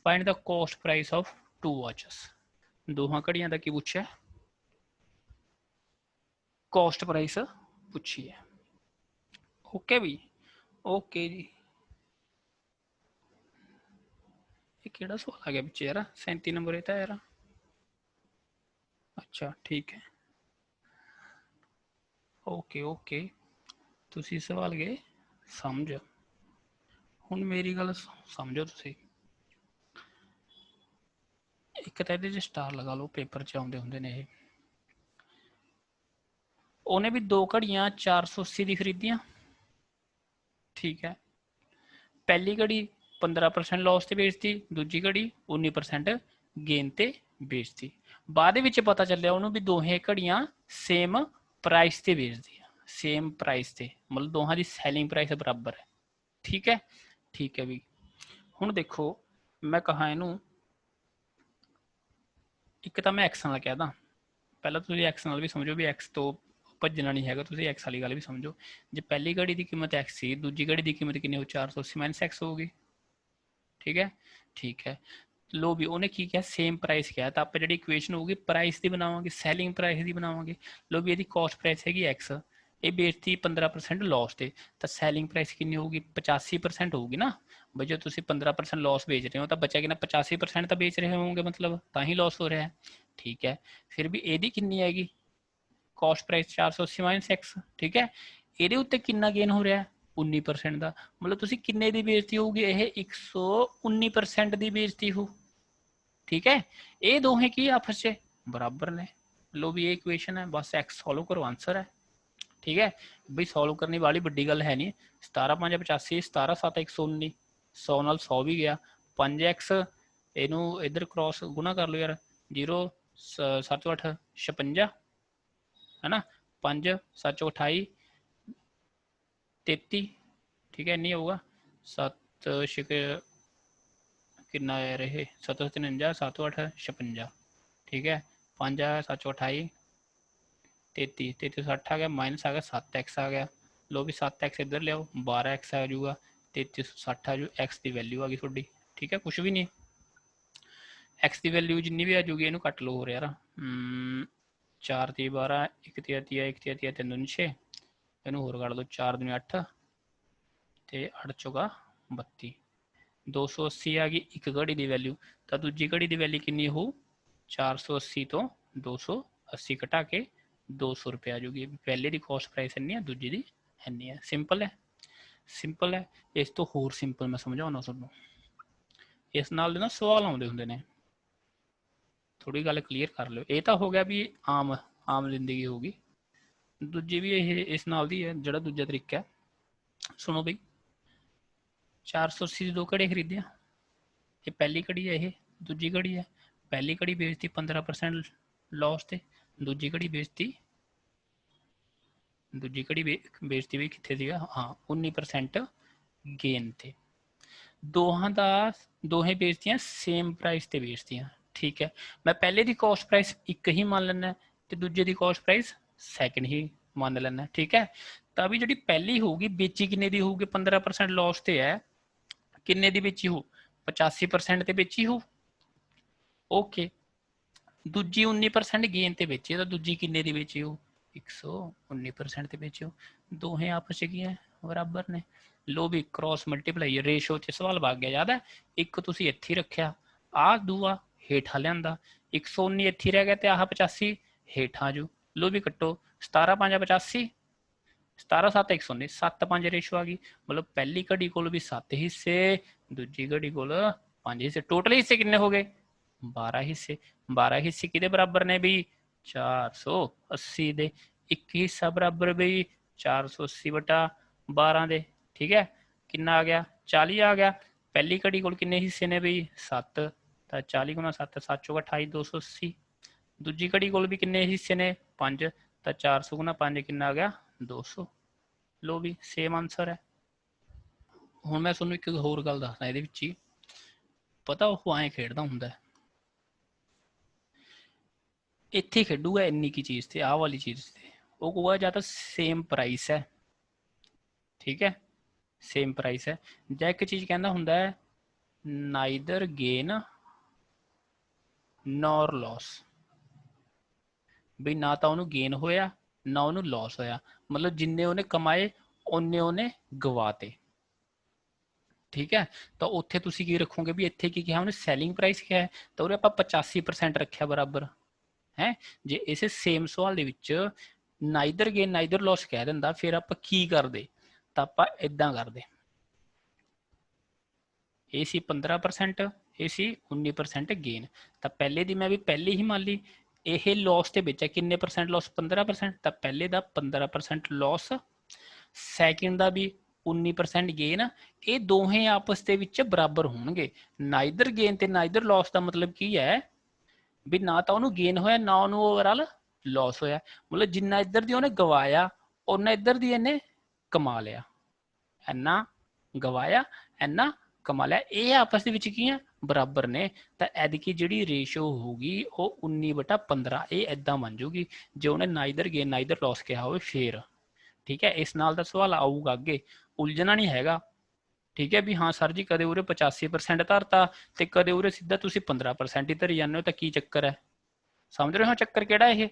Find the cost price of 2 watches, ਦੋਹਾਂ ਘੜੀਆਂ ਦਾ ਕੀ ਪੁੱਛਿਆ ਕੋਸਟ ਪ੍ਰਾਈਸ ਪੁੱਛੀ ਹੈ। ਓਕੇ ਵੀ ਓਕੇ ਜੀ ਇਹ ਕਿਹੜਾ ਸਵਾਲ ਆ ਗਿਆ ਵਿੱਚ ਯਾਰ 37 ਨੰਬਰ ਇਹ ਤਾਂ ਯਾਰ। ਅੱਛਾ ਠੀਕ ਹੈ ਓਕੇ ਓਕੇ ਤੁਸੀਂ ਸਵਾਲ ਗਏ ਸਮਝ। ਹੁਣ ਮੇਰੀ ਗੱਲ ਸਮਝੋ ਤੁਸੀਂ, ਇੱਕ ਤਾਂ ਇਹਦੇ 'ਚ ਸਟਾਰ ਲਗਾ ਲਓ, ਪੇਪਰ 'ਚ ਆਉਂਦੇ ਹੁੰਦੇ ਨੇ ਇਹ। ਉਹਨੇ ਵੀ 2 ਘੜੀਆਂ 480 ਦੀ ਖਰੀਦੀਆਂ, ਠੀਕ ਹੈ ਪਹਿਲੀ ਘੜੀ 15% ਲੌਸ ਤੇ ਵੇਚਤੀ, ਦੂਜੀ ਘੜੀ 19% ਗੇਨ ਤੇ ਵੇਚਤੀ। ਬਾਅਦ ਵਿੱਚ ਪਤਾ ਚੱਲਿਆ ਉਹਨੂੰ ਵੀ ਦੋਹੇ ਘੜੀਆਂ ਸੇਮ ਪ੍ਰਾਈਸ ਤੇ ਵੇਚਦੀਆਂ, ਸੇਮ ਪ੍ਰਾਈਸ ਤੇ ਮਤਲਬ ਦੋਹਾਂ ਦੀ ਸੈਲਿੰਗ ਪ੍ਰਾਈਸ ਬਰਾਬਰ ਹੈ। ਠੀਕ ਹੈ ਠੀਕ ਹੈ ਵੀ ਹੁਣ ਦੇਖੋ ਮੈਂ ਕਹਾਂ ਇਹਨੂੰ, ਇੱਕ ਤਾਂ ਮੈਂ ਐਕਸ ਨਾਲ ਕਹਿ ਦਾਂ, ਪਹਿਲਾਂ ਤੁਸੀਂ ਐਕਸ ਨਾਲ ਵੀ ਸਮਝੋ ਵੀ ਐਕਸ ਤੋਂ ਭੱਜਣਾ ਨਹੀਂ ਹੈਗਾ, ਤੁਸੀਂ x ਵਾਲੀ ਗੱਲ ਵੀ ਸਮਝੋ। ਜੇ ਪਹਿਲੀ ਘੜੀ ਦੀ ਕੀਮਤ x ਸੀ, ਦੂਜੀ ਘੜੀ ਦੀ ਕੀਮਤ ਕਿੰਨੀ ਹੋ 480 ਮਾਈਨਸ x ਹੋਊਗੀ। ਠੀਕ ਹੈ, ਠੀਕ ਹੈ। ਲੋ ਵੀ ਉਹਨੇ ਕੀ ਕਿਹਾ, ਸੇਮ ਪ੍ਰਾਈਸ ਕਿਹਾ, ਤਾਂ ਆਪਾਂ ਜਿਹੜੀ ਇਕੁਏਸ਼ਨ ਹੋਊਗੀ ਪ੍ਰਾਈਸ ਦੀ ਬਣਾਵਾਂਗੇ, ਸੈਲਿੰਗ ਪ੍ਰਾਈਸ ਦੀ ਬਣਾਵਾਂਗੇ। ਲੋ ਵੀ ਇਹਦੀ ਕੋਸਟ ਪ੍ਰਾਈਸ ਹੈਗੀ x, ਇਹ ਵੇਚਤੀ 15% ਲੌਸ ਤੇ, ਤਾਂ ਸੈਲਿੰਗ ਪ੍ਰਾਈਸ ਕਿੰਨੀ ਹੋਊਗੀ 85% ਹੋਊਗੀ ਨਾ। ਬਈ ਜੇ ਤੁਸੀਂ 15% ਲੌਸ ਵੇਚ ਰਹੇ ਹੋ ਤਾਂ ਬਚਿਆ ਕਿੰਨਾ 85% ਤਾਂ ਵੇਚ ਰਹੇ ਹੋਵੋਗੇ, ਮਤਲਬ ਤਾਂ ਹੀ ਲੌਸ ਹੋ ਰਿਹਾ ਹੈ। ਠੀਕ ਹੈ, ਫਿਰ ਵੀ ਇਹਦੀ ਕਿੰਨੀ ਆਏਗੀ ਕੋਸਟ ਪ੍ਰਾਈਸ 480 ਮਾਈਨਸ x। ਠੀਕ ਹੈ, ਇਹਦੇ ਉੱਤੇ ਕਿੰਨਾ ਗੇਨ ਹੋ ਰਿਹਾ 19% ਦਾ, ਮਤਲਬ ਤੁਸੀਂ ਕਿੰਨੇ ਦੀ ਬੇਇੱਜ਼ਤੀ ਹੋਊਗੀ, ਇਹ 119% ਦੀ ਬੇਇੱਜ਼ਤੀ ਹੋ। ਠੀਕ ਹੈ, ਇਹ ਦੋਹੇ ਕੀ ਆਪਸ 'ਚ ਬਰਾਬਰ ਨੇ। ਲੋ ਵੀ ਇਹ ਇਕੁਏਸ਼ਨ ਹੈ, ਬਸ x ਸੋਲਵ ਕਰੋ ਆंसर है। ठीक है बई सॉल्व करने वाली बड़ी गल है नहीं। 17 5 85, 17 7 119, 100 नाल 100 भी गया, 5x इनू इधर क्रॉस गुना कर लो यार, 0 7 8 56 है ना, 5 7 28 33। ठीक है, नहीं होगा 7 6 कितना है रहे 7 53 7 8 56। ठीक है, 5 7 28 33 33 60 आ गया, माइनस आ गया 7x आ गया। लो भी 7x इधर ले आओ, 12x आ जाऊगा, 3360 आ जाऊ, x की वैल्यू आ गई थोड़ी। ठीक है, कुछ भी नहीं, x की वैल्यू जिन्नी भी आ जाऊगी इनू कट लो हो यार। 4 ती 12, 1 ती 3 3 दूनी 6, इनू होर कट दो, 4 दूनी 8 ते 8 चौका 32, 280 आ गई एक घड़ी की वैल्यू। तो दूजी घड़ी की वैल्यू कितनी हो 480 तो 280 घटा के 200 रुपये आ जाऊगी। पहले की कॉस्ट प्राइस इन्नी है, दूजी की इन्नी है। सिंपल है, सिंपल है। इस तो होर सिंपल मैं समझाना तुहानूं, इस नाल ना सवाल आउंदे हुंदे ने, थोड़ी गल क्लीयर कर लो। ये तो हो गया भी आम आम जिंदगी होगी। दूजी भी ये इस नाल दी है, जिहड़ा दूजा तरीका है, सुनो बई 480 दो घड़े खरीदे, ये पहली घड़ी है, ये दूजी घड़ी है। पहली घड़ी बेचती 15% लॉस ते, दूजी घड़ी बेचती बेचती भी कितने सी, हाँ 19% गेन थे। दोहें बेचदियाँ सेम प्राइस ते बेचदियाँ। ठीक है, मैं पहले की कॉस्ट प्राइस एक ही मान लेना, तो दूजे की कॉस्ट प्राइस सैकेंड ही मान लेना। ठीक है, तभी जी पहली होगी बेची किन्ने दी होगी 15% लॉस ते है, किन्ने दी बेची हो 85% ते बेची हो। ओके, दूजी 19% गेन ते बेची, तो दूजी किन्ने दी बेची हो 119% ते बेची हो। दोहें आपस में बराबर ने। लो भी क्रॉस मल्टीप्लाई रेशो च सवाल भाग गया, याद है। एक तुसी इत्थे रखिया, आ दूआ हेठा लिया, 119 इत्थे रह गया, तो आह 85 हेठा जू। लो भी कट्टो, 17 5 85, 17 7 119, 7 5 रेशो आ गई। मतलब पहली घड़ी को भी 7 हिस्से, दूजी घड़ी को 5 हिस्से, टोटल हिस्से कितने हो गए 12 हिस्से। 12 हिस्से किहदे बराबर ने भी 480 दे। एक हिस्सा बराबर भी 480 बटा 12 दे। ठीक है, कितना आ गया 40 आ गया। पहली घड़ी को कितने हिस्से ने भी 7, तो 40 गुना 7 7 चौका 28 280। दूजी घड़ी को भी कितने हिस्से ने 5, तो 400 गुना 5 कितना आ गया 200। लो भी सेम आंसर है। हुण मैं तुहानूं एक होर गल दसदा, इहदे विच ही पता वो ऐ खेडदा हुंदा है, इत्थे खेडूगा इन्नी की चीज़ थे, आह वाली चीज़ थे, वो कहोगा या तो सेम प्राइस है। ठीक है, सेम प्राइस है, या एक चीज़ कहना हुंदा है नाइदर गेन नॉर लॉस, भी ना तो उन्होंने गेन होया ना उन्होंने लॉस होया, मतलब जिन्ने उन्हें कमाए उन्ने उन्हें गवाते। ठीक है, तो उत्थे तुसी की रखोगे भी इत्थे की क्या उन्हें सैलिंग प्राइस क्या है, तो उन्हें आप 85% रखा बराबर है। जे इस सेम सवाल दे विच नाइदर गेन नाइदर लॉस कह दिंदा, फिर आप की करदे, तो आप इदां करदे, ये सी 15%, ये सी 19% गेन। तो पहले दी मैं भी पहले ही मान ली, ये लॉस के बेचा किन्ने परसेंट लॉस 15%, तो पहले का 15% लॉस, सैकेंड का भी 19% गेन। ये दोहें आपस के विच बराबर होणगे। नाइदर गेन ते नाइदर लॉस का मतलब की है भी ना तो उन्होंने गेन होया ना उन्होंने ओवरऑल लॉस होया, मतलब जिन्ना इधर दी उन्हें गवाया उन्ना इधर दी इन्हें कमा लिया, इन्ना गवाया इन्ना कमा लिया। ये आपस के विच की है बराबर ने, तो एदकी जी रेशो होगी वो 19/15 ये इदा बन जूगी जो उन्हें नाइदर गेन नाइदर लॉस कहा हो फिर। ठीक है, इस नाल दा सवाल आऊगा अगे, उलझना नहीं हैगा। ठीक है भी हाँ सर जी कदे उरे 85% धरता तो कदे उरे सीधा तुम 15% ही धरी जाने हो, तो की चक्कर है? समझ रहे हो चक्कर केड़ा ये?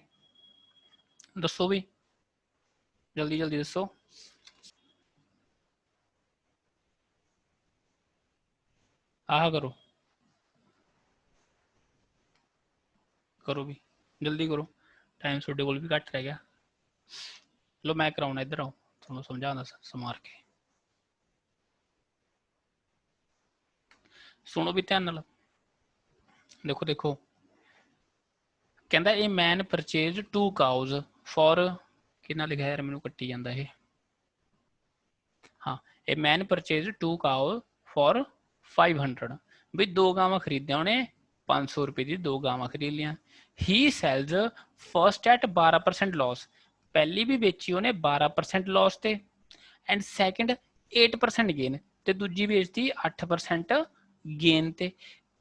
दसो भी जल्दी जल्दी दसो। आह करो करो भी जल्दी करो, टाइम थोड़े कोल भी घट रह गया। लो मैं कराउना, इधर आओ थोड़ा समझाना समार के, सुनो भी ध्यान नाल। देखो देखो कहता a man purchase 2 cows for कितना लिखा यार मैनू कट्टी जाता है। हाँ, a man purchase 2 cow for 500 भी 2 गावां खरीदिया उन्हें 500 रुपये की 2 गावां खरीद लिया। ही सैल्स फर्स्ट एट 12% लॉस, पहली भी बेची उन्हें 12% लॉस थे एंड सैकेंड 8% गेन, ते दूजी बेचती 8% गेन थे।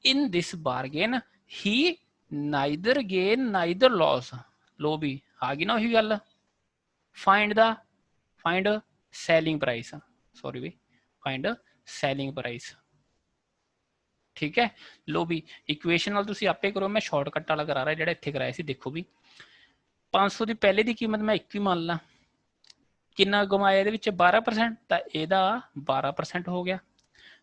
In this bargain he neither gain neither loss. लो भी आ गई ना वही गल, फाइंड सैलिंग प्राइस, सॉरी भी फाइंड सैलिंग प्राइस। ठीक है, लो भी इक्वेशन नाल तुसी आपे करो, मैं शॉर्टकट वाला करा रहा जेड़ा इत्थे कराया सी। देखो भी 500 की पहले की कीमत मैं 21 मान ला, कितना कमाया ਇਹਦੇ ਵਿੱਚ 12%, ਤਾਂ ਇਹਦਾ 12% ਹੋ ਗਿਆ।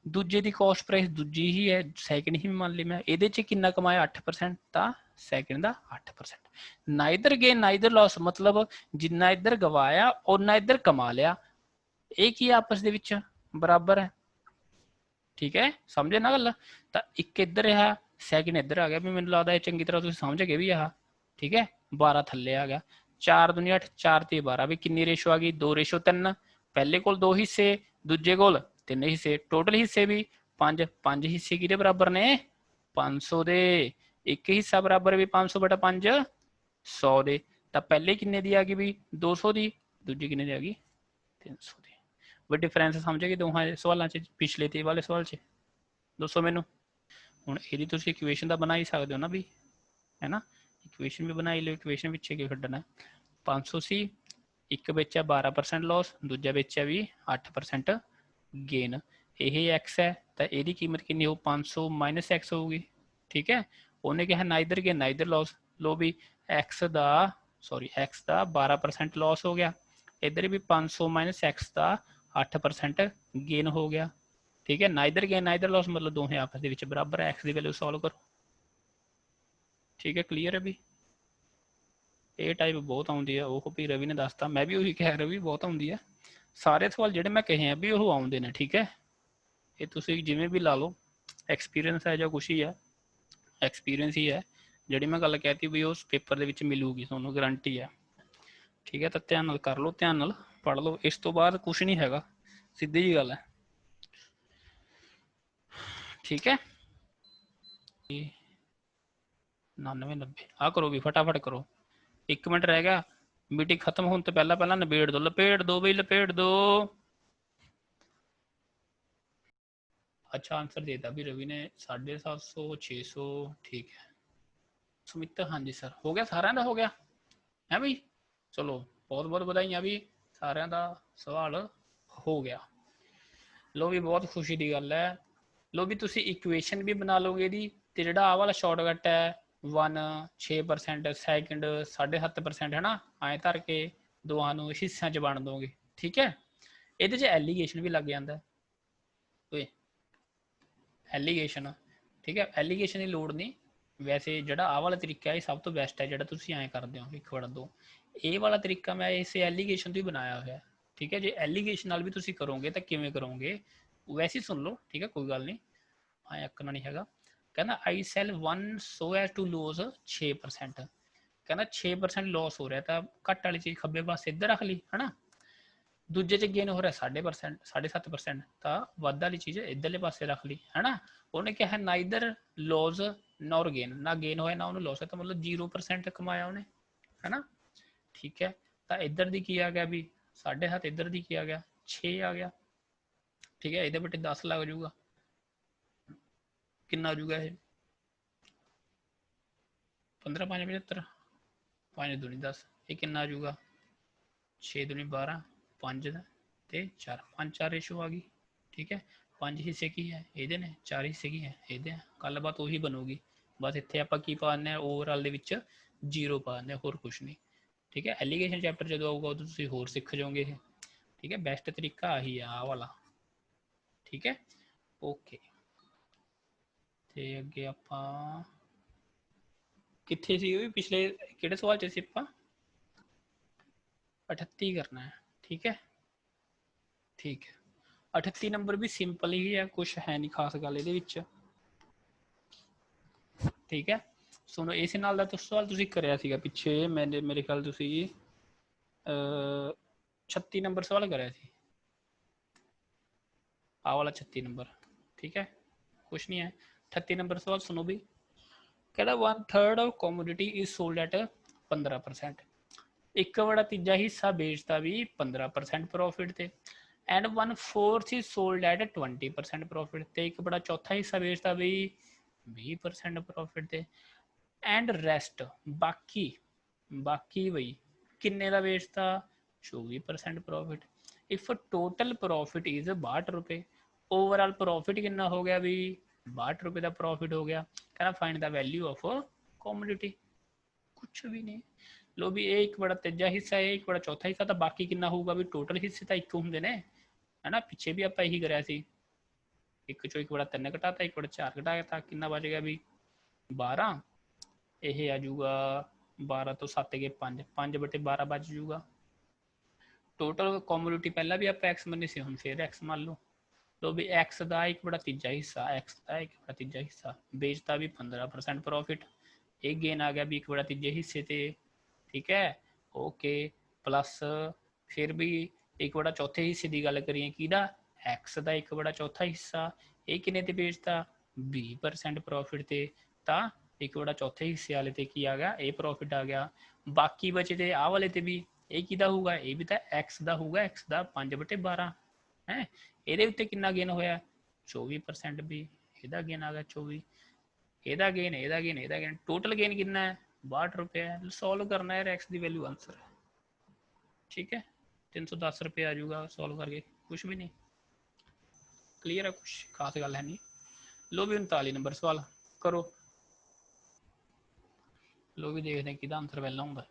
ਦੂਜੇ ਦੀ ਕਾਸਟ ਪ੍ਰਾਈਸ ਦੂਜੀ ਹੀ ਹੈ, ਸੈਕਿੰਡ ਹੀ ਮੰਨ ਲਈ ਮੈਂ, ਇਹਦੇ 'ਚ ਕਿੰਨਾ ਕਮਾਇਆ 8%, ਤਾਂ ਸੈਕਿੰਡ ਦਾ 8%। ਨਾਈਦਰ ਗੇਨ ਨਾਈਦਰ ਲਾਸ, मतलब ਜਿੰਨਾ ਇੱਧਰ ਗਵਾਇਆ ਉਹਨਾਂ ਇੱਧਰ ਕਮਾ ਲਿਆ, ਇਹ ਕੀ ਆਪਸ ਦੇ ਵਿੱਚ ਬਰਾਬਰ ਹੈ। ठीक है, समझे ना गल? तो एक इधर है, सैकेंड इधर आ गया भी, मैंने लगता है चंगी तरह तुम समझ गए भी। आ ठीक है, 12 थले आ गया, 4 दूनी 8, 4 ते 12 भी कितनी रेशो आ गई? 2:3। पहले को 2 हिस्से, दूजे को 3 हिस्से, टोटल हिस्से भी 5। 5 हिस्से कि बराबर ने 500 दे, एक हिस्सा बराबर भी 500/5 100 दे। तो पहले किन्ने दी आ गई भी 200 दी, दूजी किन्ने दी आ गई 300 दी। वो डिफरेंस समझे कि दोहां सवालों च, पिछले ते वाले सवाल च दसो मैनू। हुण इहदी तुसीं इक्वेशन तो बना ही सकते हो ना भी, है ना? इक्वेशन भी बनाई लो, इक्वेशन पिछे क्यों छड्डना? 500 सी, एक बेचा 12% लॉस, दूजा बेचा भी 8% गेन, यही एक्स है तो यदी कीमत कितनी हो? 500 माइनस एक्स होगी। ठीक है, उन्हें कहा नाइदर गेन नाइदर लॉस। लो भी एक्स का सॉरी एक्स का 12% लॉस हो गया, इधर भी 500 माइनस एक्स का 8% गेन हो गया। ठीक है, नाइदर गेन नाइदर लॉस मतलब दोहें आपस के बराबर है। एक्स की वैल्यू सॉल्व करो। ठीक है, क्लीयर है भी? ये टाइप बहुत आती है, वो भी रवि ने दसता, मैं भी उही कह रवि बहुत आती है। सारे सवाल जोड़े मैं कहे हैं भी वो आते हैं। ठीक है, ये तुम जिमें भी ला लो, एक्सपीरियंस है जो कुछ ही है, एक्सपीरियंस ही है जी मैं गल कहती भी उस पेपर के मिलूगी थोनों, गारंटी है। ठीक है, तो ध्यान कर लो, ध्यान पढ़ लो, इस तो बाद कुछ नहीं है, सीधी जी गल है। ठीक है, 99 90 आ करो भी फटाफट करो, 1 मिनट रह गया मीटिंग खत्म होने तो पहला पहला नबेड़ दो, लपेट दो बई लपेट दो। अच्छा आंसर देता भी रवि ने 750 600। ठीक है सुमित, हाँ जी सर हो गया, सारे का हो गया है भाई, चलो बहुत बहुत बधाइयां भी, सारे का सवाल हो गया। लो भी बहुत खुशी की गल है। लो भी तुम इक्वेशन भी बना लोगे दी, तो जो आ वाला शॉर्टकट है 1 6% सैकेंड 7.5% है ना, आए धर के दोनों हिस्सों च बन दोगे। ठीक है, ये एलीगेशन भी लग जाता है, एलीगेशन। ठीक है, एलीगेशन की लोड़ नहीं, वैसे जो आ वाला तरीका है सब तो बैसट है, जो तुम ऐ करते हो 1/2। ये वाला तरीका मैं इस एलीगेशन तो ही बनाया हुआ है। ठीक है, जो एलीगेशन भी तुम करोगे तो किमें करोगे, वैसे ही सुन लो। ठीक है, कोई गल नहीं, हाँ अकना नहीं है। कहना I sell 1 so as to lose 6%, कहना 6% लॉस हो रहा था, घट वाली चीज़ खब्बे पासे इधर रख ली है ना, दूजे च गेन हो रहा 7.5%, तो वाद वाली चीज़ इधरले पासे रख ली है ना। उन्हें क्या है नाइदर लॉस नॉर गेन, ना गेन होया ना उन्हें लॉस है, तो मतलब 0% कमाया उन्हें, है ना। ठीक है, तो इधर दी की आ गया भी 7.5, इधर दी की आ गया 6 आ गया। ठीक है, इधर बटे 10 लग जाऊगा। कितना आ जाऊगा ये 15 5 75 5 दूनी 10 ये कितना आ जाऊगा 6 दूनी 12 5 ते 4 5 4 रेशो आ गई ठीक है 5 हिस्से की है ਇਹਦੇ ਨੇ 4 ਹਿੱਸੇ ਕੀ ਹੈ ਇਹਦੇ ਗੱਲਬਾਤ ਉਹੀ ਬਣੂਗੀ ਬਸ ਇੱਥੇ ਆਪਾਂ ਕੀ ਪਾ ਦਿੰਦੇ ਆ ਓਵਰਆਲ ਦੇ ਵਿੱਚ 0 ਪਾ ਦਿੰਦੇ ਆ ਹੋਰ ਕੁਝ ਨਹੀਂ ਠੀਕ ਹੈ ਐਲੀਗੇਸ਼ਨ ਚੈਪਟਰ ਜਦੋਂ ਆਊਗਾ ਉਦੋਂ ਤੁਸੀਂ ਹੋਰ ਸਿੱਖ ਜਾਓਗੇ ਇਹ ਠੀਕ ਹੈ ਬੈਸਟ ਤਰੀਕਾ ਆਹੀ ਆ ਆਹ ਵਾਲਾ ਠੀਕ ਹੈ ਓਕੇ ਤੇ ਅੱਗੇ ਆਪਾਂ ਕਿੱਥੇ ਸੀ ਉਹ ਵੀ ਪਿਛਲੇ ਕਿਹੜੇ ਸਵਾਲ 'ਚ ਸੀ ਆਪਾਂ 38 करना है ठीक है 38 नंबर भी सिंपल ही है कुछ है नहीं खास गल ਇਹਦੇ ਵਿੱਚ ठीक है सुनो इस नाल ਦਾ ਸਵਾਲ ਤੁਸੀਂ ਕਰਿਆ ਸੀਗਾ ਪਿੱਛੇ ਮੇਰੇ ਖਿਆਲ ਤੁਸੀਂ 36 ਨੰਬਰ ਸਵਾਲ ਕਰਿਆ ਸੀ ਆ ਵਾਲਾ 36 ਨੰबर ठीक है कुछ नहीं है 38 नंबर सवाल सुनो भी कहता 1/3 of commodity is sold at 15% एक बड़ा तीजा हिस्सा बेचता भी 15% प्रॉफिट थे and 1/4 is sold at 20% profit थे एक बड़ा चौथा हिस्सा बेचता भी 20% प्रॉफिट थे एंड रेस्ट बाकी बई किन्ने का बेचता 24% profit if total profit is 62 रुपए ओवरऑल प्रॉफिट कितना हो गया भी 62 रुपए का प्रॉफिट हो गया कहना find the value of commodity कुछ भी नहीं लो भी एक बड़ा तीजा हिस्सा है एक बड़ा चौथा हिस्सा तो बाकी कितना होगा भी टोटल हिस्से तो एक होंगे ने है ना पिछे भी आप यही कराया एक चो एक बड़ा 3 घटाता एक बड़ा 4 घटाया था कितना बच गया भी 12 यह आ जाऊगा 12 तो 7 के 5 5 बटे 12 बच जाऊगा टोटल कमोडिटी पहला भी आप एक्स मनी से हम फिर एक्स मान लो तो भी एक्स का एक बड़ा तीजा हिस्सा एक्स का एक बड़ा तीजा हिस्सा बेचता भी 15% प्रॉफिट एक गेन आ गया भी एक बड़ा तीजे हिस्से से ठीक है ओके प्लस फिर भी एक बड़ा चौथे हिस्से की गल करिए कि एक्स का एक बड़ा चौथा हिस्सा ये किन्ने ते बेचता 20% प्रॉफिट थे ता एक बड़ा चौथे हिस्से वाले ते की आ गया ये प्रॉफिट आ गया बाकी बचे थे आ वाले ते भी ये किदा होगा ये भी तो एक्स का होगा एक्स का 5/12 है ਇਹਦੇ ਉੱਤੇ ਕਿੰਨਾ ਗੇਨ ਹੋਇਆ 24% ਵੀ ਇਹਦਾ ਗੇਨ ਆ ਗਿਆ 24 ਇਹਦਾ ਗੇਨ ਟੋਟਲ ਗੇਨ ਕਿੰਨਾ ਹੈ 62 रुपये है सॉल्व करना है एक्स की वैल्यू आंसर ठीक है 310 रुपये आ जाऊगा सॉल्व करके कुछ भी नहीं क्लियर है कुछ खास गल है नहीं लो भी 39 नंबर सवाल करो लो भी देखते हैं कि आंसर पहला होंगे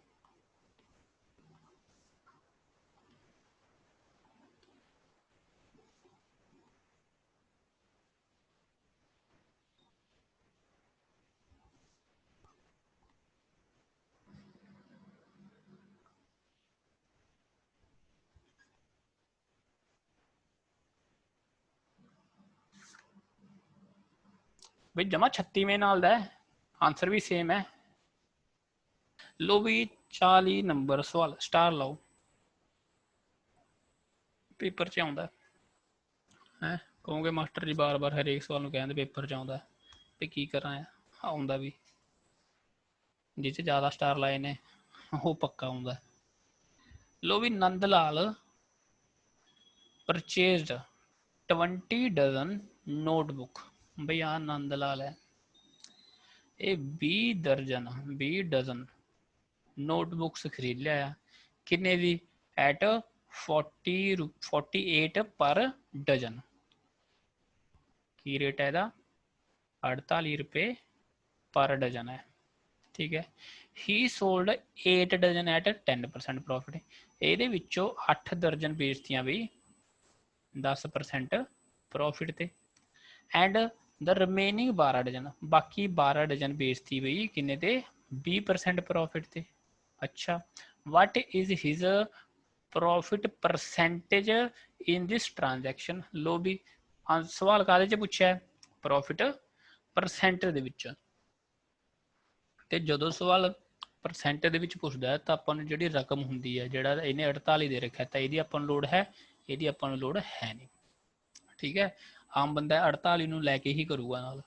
भाई जमा 36वें नाल दा आंसर भी सेम है लो भी 40 नंबर सवाल स्टार लाओ पेपर च आउंदा है कहोगे मास्टर जी बार बार हरेक सवाल नूं कहंदे पेपर च आउंदा ते की करां आउंदा भी जिस ज़्यादा स्टार लाए ने वो पक्का आउंदा लो भी Nand Lal purchased 20 dozen notebook भाई हाँ नंद लाल है ये 20 डजन नोटबुक्स खरीद लिया किन्ने दी एट 48 पर डजन की रेट है 48 रुपये पर डजन है ठीक है he sold 8 dozen at 10% profit ये 8 दर्जन बेचतियां भी 10% प्रॉफिट थे एंड द रिमेनिंग 12 डजन बाकी 12 डजन बेचती भी किन्ने थे 20% प्रॉफिट थे अच्छा what is his profit percentage in this transaction लो भी सवाल काहदे च पुछया प्रॉफिट परसेंट दे विच ते जदों सवाल परसेंट दे विच पुछदा है तां आपां नूं जिहड़ी रकम हुंदी है जिहड़ा इहने 48 दे रखा तां इहदी आपां नूं लोड़ है इहदी आपां नूं लोड़ है नहीं ठीक है आम बंदा 48 नूं लैके ही करूगा नाल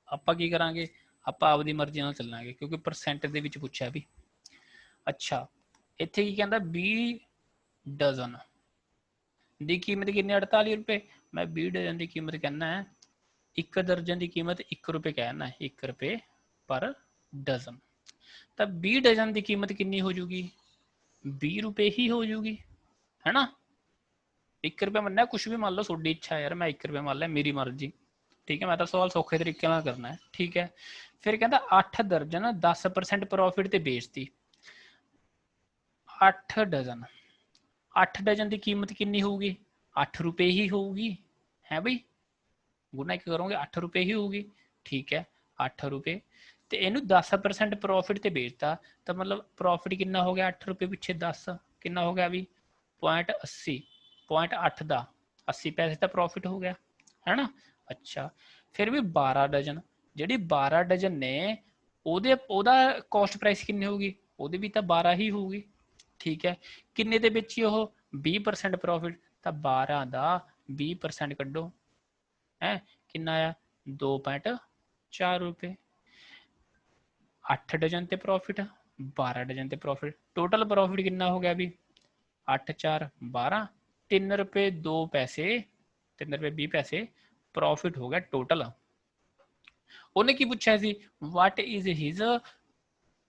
आपां की करांगे आपां आपदी मर्जी नाल चलांगे क्योंकि परसेंट दे विच पुछया भी अच्छा इत्थे की कहंदा 20 डजन दी कीमत कितनी 48 रुपये मैं 20 डजन की कीमत कहना है ਇੱਕ ਦਰਜਨ ਦੀ ਕੀਮਤ 1 ਰੁਪਏ ਕਹਿਣਾ, 1 ਰੁਪਏ ਪਰ ਡਜ਼ਨ, ਤਾਂ 20 ਡਜ਼ਨ ਦੀ ਕੀਮਤ ਕਿੰਨੀ ਹੋ ਜੂਗੀ? 20 ਰੁਪਏ ਹੀ ਹੋ ਜੂਗੀ, है ना। 1 ਰੁਪਏ ਮੰਨਿਆ, ਕੁਛ ਵੀ ਮੰਨ ਲਓ, ਤੁਹਾਡੀ ਇੱਛਾ ਯਾਰ, मैं 1 ਰੁਪਏ ਮੰਨ ਲਿਆ, मेरी मर्जी, ठीक है। मैं तो सवाल सौखे तरीके ਨਾਲ करना है, ठीक है। फिर कहता 8 दर्जन 10% प्रॉफिट ਤੇ बेचती। 8 डजन, 8 डजन की कीमत कितनी होगी? 8 रुपए ही होगी, है भाई। गुना एक करोगे 8 रुपए ही होगी, ठीक है। 8 रुपए तो इनू 10% प्रॉफिट ते बेचता, तो मतलब प्रॉफिट कितना हो गया? 8 रुपए पिछे 10 कितना हो गया भी? 0.80, 0.8 का 80 पैसे का प्रॉफिट हो गया, है ना। अच्छा, फिर भी 12 डजन, जी 12 डजन ने ओदा कॉस्ट प्राइस कितनी होगी? ओदी भी तो 12 ही होगी, ठीक है। किन्ने दे बेची वो? 20% प्रॉफिट, तो 12 का 20% कड्डो, है कितना आया? 2.4 रुपए। 8 डजन ते प्रॉफिट, 12 डजन ते प्रॉफिट, टोटल प्रॉफिट कितना हो गया भी? 8 4 12, 3 रुपए 2 पैसे, 3 रुपए 20 पैसे प्रॉफिट हो गया टोटल। उन्हें की पूछा सी, what is his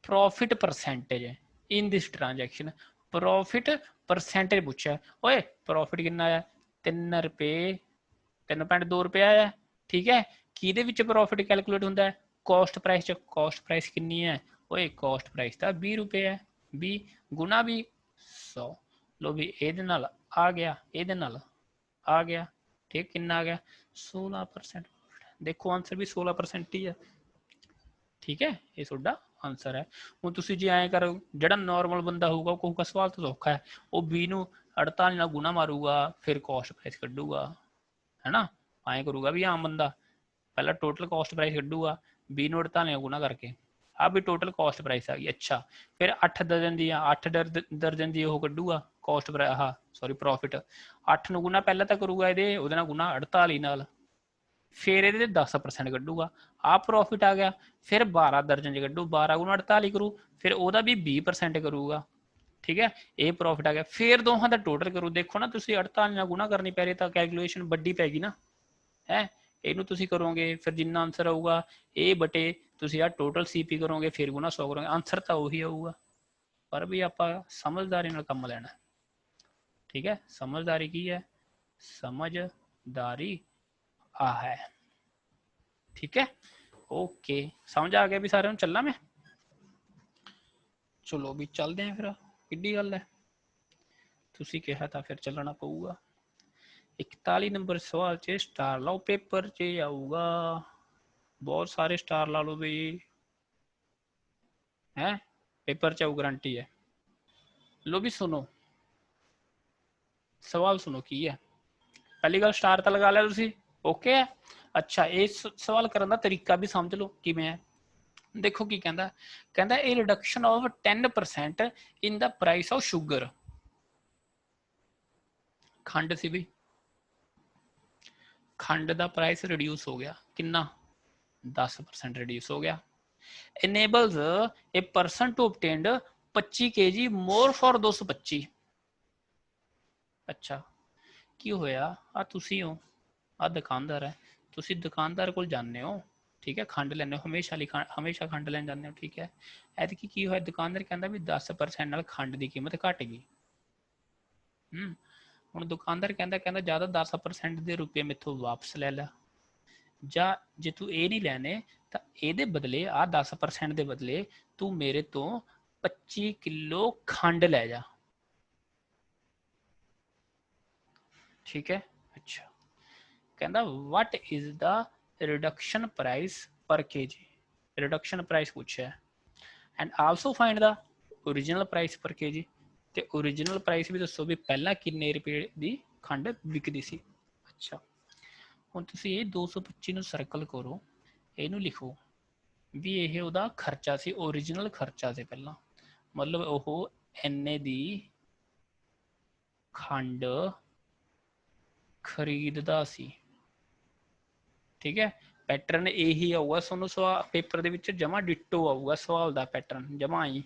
profit percentage in this transaction? Profit percentage पूछा, ओए प्रॉफिट कितना आया? 3 रुपए 3.2 रुपए आया, ठीक है। किहदे विच प्रॉफिट कैलकुलेट होंदा है? कॉस्ट प्राइस च। कॉस्ट प्राइस कितनी है? ओए कॉस्ट प्राइस तो 20 रुपए है, 20 गुना 20 100। लो भी ये आ गया, ये आ गया, ठीक। कितना आ गया? 16%। देखो आंसर भी 16% ही है, ठीक है। ये ਤੁਹਾਡਾ आंसर है। ਹੁਣ ਤੁਸੀਂ ਜੇ ਐਂ ਕਰੋ, ਜਿਹੜਾ ਨੋਰਮਲ ਬੰਦਾ ਹੋਊਗਾ ਉਹ ਕਹੂਗਾ ਸਵਾਲ ਤਾਂ ਸੌਖਾ ਹੈ, ਉਹ 20 ਨੂੰ 48 ਨਾਲ ਗੁਣਾ ਮਾਰੂਗਾ, ਫਿਰ ਕੋਸਟ ਪ੍ਰਾਈਸ ਕੱਢੂਗਾ, है ना। ਐਂ ਕਰੂਗਾ ਵੀ ਆਮ ਬੰਦਾ ਪਹਿਲਾਂ टोटल कॉस्ट प्राइस ਕੱਢੂਗਾ 20 ਨੂੰ 48 ਨਾਲ ਗੁਣਾ ਕਰਕੇ, ਆ ਵੀ टोटल कॉस्ट प्राइस आ गई। अच्छा, फिर 8 दर्जन दी 8 दर्जन दी ਉਹ ਕੱਢੂਗਾ कॉस्ट प्राइस, ਆਹ सॉरी प्रॉफिट। 8 ਨੂੰ ਗੁਣਾ ਪਹਿਲਾਂ ਤਾਂ ਕਰੂਗਾ ਇਹਦੇ, ਉਹਦੇ ਨਾਲ ਗੁਣਾ 48 ਨਾਲ, फिर ये 10% कड्डूगा, आ प्रॉफिट आ गया। फिर 12 दर्जन च कड्डू, 12 गुणा 48 करू, फिर वह भी 20% करूगा, ठीक है। ये प्रॉफिट आ गया। फिर दोहां का टोटल करो, देखो ना तुम 48 ਨਾਲ गुणा करनी पै रही, तो कैलकुलेशन बड़ी पैगी ना, है। ਇਹਨੂੰ ਤੁਸੀਂ ਕਰੋਗੇ, ਫਿਰ ਜਿੰਨਾ ਆਨਸਰ ਆਊਗਾ ਇਹ ਬਟੇ ਤੁਸੀਂ ਆ ਟੋਟਲ ਸੀਪੀ ਕਰੋਗੇ, ਫਿਰ ਗੁਣਾ 100 ਕਰੋਗੇ, ਆਨਸਰ ਤਾਂ ਉਹੀ ਆਊਗਾ। ਪਰ ਵੀ ਆਪਾਂ ਸਮਝਦਾਰੀ ਨਾਲ ਕੰਮ ਲੈਣਾ, ठीक है। समझदारी की है? समझदारी आ है, ठीक है। ओके, समझ आ गया भी सारे ਨੂੰ ਚੱਲਾਂ मैं? चलो भी चलते हैं फिर, किड्डी गल है, तुसी कहा था फिर चलना पऊगा। 41 नंबर सवाल च स्टार लाओ, पेपर च आऊगा, बहुत सारे स्टार ला लो भाई, है पेपर च आऊ, गारंटी है। लो भी सुनो सवाल, सुनो की है। पहली गल स्टार तो लगा लिया तुसी, ओके है। अच्छा, ये सवाल करने का तरीका भी समझ लो कि मैं, देखो की कहता, कहता a reduction of 10% in the price of sugar. खंड सी भी, खंड का प्राइस रिड्यूस हो गया, कितना? 10% रिड्यूस हो गया। Enables a person to obtain 25 kg more for 225। अच्छा, की होया? आ तुसी हो, आ दुकानदार है, तुसी दुकानदार को जाने हो, ठीक है, खंड लेने हमेशा खंड लैन जाते हो, ठीक है। ऐतकी की होया, दुकानदार कहता भी 10% नाल खंड की कीमत घट गई। हुण दुकानदार कहता ज़्यादा 10% के रुपये मेथों वापस ले ला, जा जे तू ये नहीं लैने तो ये बदले आ 10% के बदले तू मेरे तो 25 किलो खंड लै जा, ठीक है। अच्छा, कहता what is the reduction price पर केजी, रिडक्शन प्राइस पूछा है, and also find the original price पर केजी, तो ओरिजिनल प्राइस भी दसो भी पहला किन्ने रुपए की खंड विकदी सी। अच्छा, हुण तुसीं ये 225 नूं सर्कल करो, इहनूं लिखो भी ये उहदा खर्चा सी, ओरिजिनल खर्चा से पहला, मतलब वो इन्ने दी खंड खरीददा सी, ठीक है। पैटर्न यही आऊगा सोनू सवाल पेपर दे विच जमा डिटो आऊगा, सवाल दा पैटर्न जमा ही,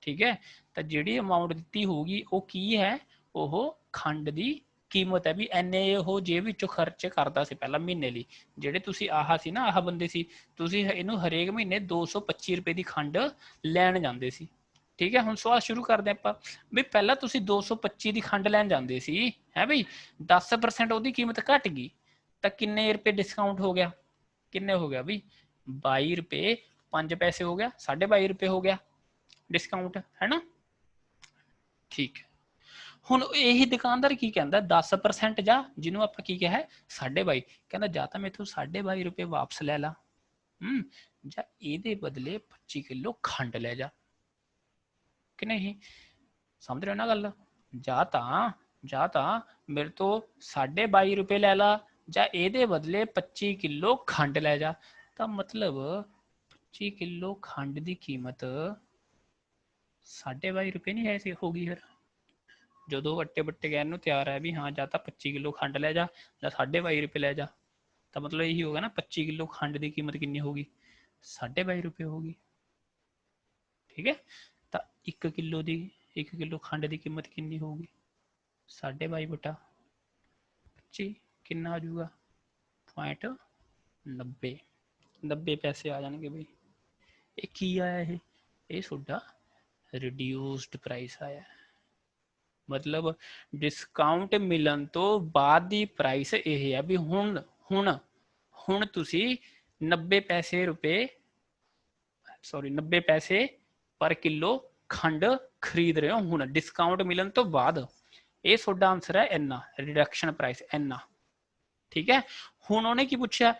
ठीक है। तो जिहड़ी अमाउंट दी होगी वो की है, वो खंड दी कीमत है भी एने ਉਹ जेब ਵਿੱਚੋਂ ਖਰਚ ਕਰਦਾ ਸੀ ਪਹਿਲਾਂ ਮਹੀਨੇ ਲਈ। ਜਿਹੜੇ ਤੁਸੀਂ ਆਹ ਸੀ ਨਾ ਆਹ ਬੰਦੇ ਸੀ, ਤੁਸੀਂ ਇਹਨੂੰ ਹਰੇਕ ਮਹੀਨੇ 225 ਰੁਪਏ ਦੀ ਖੰਡ ਲੈਣ ਜਾਂਦੇ ਸੀ। ਠੀਕ ਹੈ, ਹੁਣ ਸਵਾਲ ਸ਼ੁਰੂ ਕਰਦੇ ਆਪਾਂ ਵੀ ਪਹਿਲਾਂ ਤੁਸੀਂ 225 ਦੀ ਖੰਡ ਲੈਣ ਜਾਂਦੇ ਸੀ ਹੈ ਬਈ, 10% ਉਹਦੀ ਕੀਮਤ ਘਟ ਗਈ ਤਾਂ ਕਿੰਨੇ ਰੁਪਏ ਡਿਸਕਾਊਂਟ ਹੋ ਗਿਆ? ਕਿੰਨੇ ਹੋ ਗਿਆ ਬਈ 22 ਰੁਪਏ 5 ਪੈਸੇ ਹੋ ਗਿਆ, 22.5 ਰੁਪਏ ਹੋ ਗਿਆ ਡਿਸਕਾਊਂਟ, ਹੈ ਨਾ। ਠੀਕ ਹੈ, ਹੁਣ ਇਹੀ ਦੁਕਾਨਦਾਰ ਕੀ ਕਹਿੰਦਾ 10% ਜਾਂ ਜਿਹਨੂੰ ਆਪਾਂ ਕੀ ਕਿਹਾ 22.5, ਕਹਿੰਦਾ ਜਾਂ ਤਾਂ ਮੈਥੋਂ 22.5 ਰੁਪਏ ਵਾਪਸ ਲੈ ਲਾ, ਜਾਂ ਇਹਦੇ ਬਦਲੇ 25 ਕਿਲੋ ਖੰਡ ਲੈ ਜਾ। ਕਿ ਨਹੀਂ ਸਮਝ ਰਹੇ ਹੋ ਨਾ ਗੱਲ? ਜਾਂ ਤਾਂ ਮੇਰੇ ਤੋਂ 22.5 ਰੁਪਏ ਲੈ ਲਾ, ਜਾਂ ਇਹਦੇ ਬਦਲੇ 25 ਕਿਲੋ ਖੰਡ ਲੈ ਜਾ। ਤਾਂ ਮਤਲਬ 25 ਕਿਲੋ ਖੰਡ ਦੀ ਕੀਮਤ 22.5 ਰੁਪਏ ਨਹੀਂ ਹੈ ਸੀ ਹੋਗੀ। ਫਿਰ ਜਦੋਂ ਵੱਟੇ ਵੱਟੇ ਕਹਿਣ ਨੂੰ ਤਿਆਰ ਹੈ ਵੀ ਹਾਂ ਜਾਂ ਤਾਂ 25 ਕਿਲੋ ਖੰਡ ਲੈ ਜਾ ਜਾਂ 22.5 ਰੁਪਏ ਲੈ ਜਾ, ਤਾਂ ਮਤਲਬ ਇਹੀ ਹੋਗਾ ਨਾ 25 ਕਿਲੋ ਖੰਡ ਦੀ ਕੀਮਤ ਕਿੰਨੀ ਹੋਗੀ? 22.5 ਰੁਪਏ ਹੋਗੀ। ਠੀਕ ਹੈ, ਤਾਂ 1 ਕਿਲੋ ਖੰਡ ਦੀ ਕੀਮਤ ਕਿੰਨੀ ਹੋਊਗੀ? 22.5 ਬਟਾ 25 ਕਿੰਨਾ ਆ ਜਾਊਗਾ? 0.90 90 ਪੈਸੇ ਆ ਜਾਣਗੇ ਬਈ। ਇਹ ਕੀ ਆਇਆ? ਇਹ ਤੁਹਾਡਾ ਰਿਡਿਊਸਡ ਪ੍ਰਾਈਸ ਆਇਆ, ਮਤਲਬ ਡਿਸਕਾਊਂਟ ਮਿਲਣ ਤੋਂ ਬਾਅਦ ਦੀ ਪ੍ਰਾਈਸ ਇਹ ਹੈ ਵੀ ਹੁਣ ਤੁਸੀਂ 90 ਪੈਸੇ ਪਰ ਕਿਲੋ ਖੰਡ ਖਰੀਦ ਰਹੇ ਹੋ ਹੁਣ ਡਿਸਕਾਊਂਟ ਮਿਲਣ ਤੋਂ ਬਾਅਦ। ਇਹ ਤੁਹਾਡਾ ਆਨਸਰ ਹੈ ਇੰਨਾ, ਰਿਡਕਸ਼ਨ ਪ੍ਰਾਈਸ ਇੰਨਾ। ਠੀਕ ਹੈ, ਹੁਣ ਉਹਨੇ ਕੀ ਪੁੱਛਿਆ?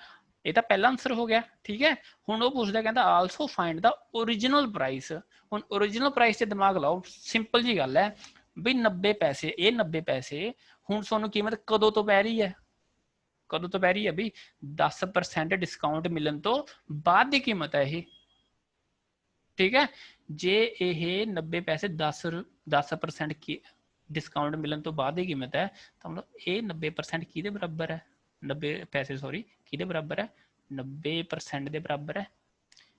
ਇਹ ਤਾਂ ਪਹਿਲਾ ਆਨਸਰ ਹੋ ਗਿਆ। ਠੀਕ ਹੈ, ਹੁਣ ਉਹ ਪੁੱਛਦਾ ਕਹਿੰਦਾ ਆਲਸੋ ਫਾਈਂਡ ਦਾ ਓਰੀਜਨਲ ਪ੍ਰਾਈਸ। ਹੁਣ ਓਰੀਜਨਲ ਪ੍ਰਾਈਸ ਤੇ ਦਿਮਾਗ ਲਾਓ, ਸਿੰਪਲ ਜੀ ਗੱਲ ਹੈ ਵੀ 90 ਪੈਸੇ, ਇਹ 90 ਪੈਸੇ ਹੁਣ ਤੁਹਾਨੂੰ ਕੀਮਤ ਕਦੋਂ ਤੋਂ ਪੈ ਰਹੀ ਹੈ? ਕਦੋਂ ਤੋਂ ਪੈ ਰਹੀ ਹੈ ਵੀ 10% ਡਿਸਕਾਊਂਟ ਮਿਲਣ ਤੋਂ ਬਾਅਦ ਦੀ ਕੀਮਤ ਹੈ ਇਹ। ਠੀਕ ਹੈ, ਜੇ ਇਹ 90 ਪੈਸੇ 10% ਕੀ ਡਿਸਕਾਊਂਟ ਮਿਲਣ ਤੋਂ ਬਾਅਦ ਦੀ ਕੀਮਤ ਹੈ ਤਾਂ ਮਤਲਬ ਇਹ 90% ਕਿਹਦੇ ਬਰਾਬਰ ਹੈ? 90 ਪੈਸੇ ਸੌਰੀ ਕਿਹਦੇ ਬਰਾਬਰ ਹੈ? 90% ਦੇ ਬਰਾਬਰ ਹੈ,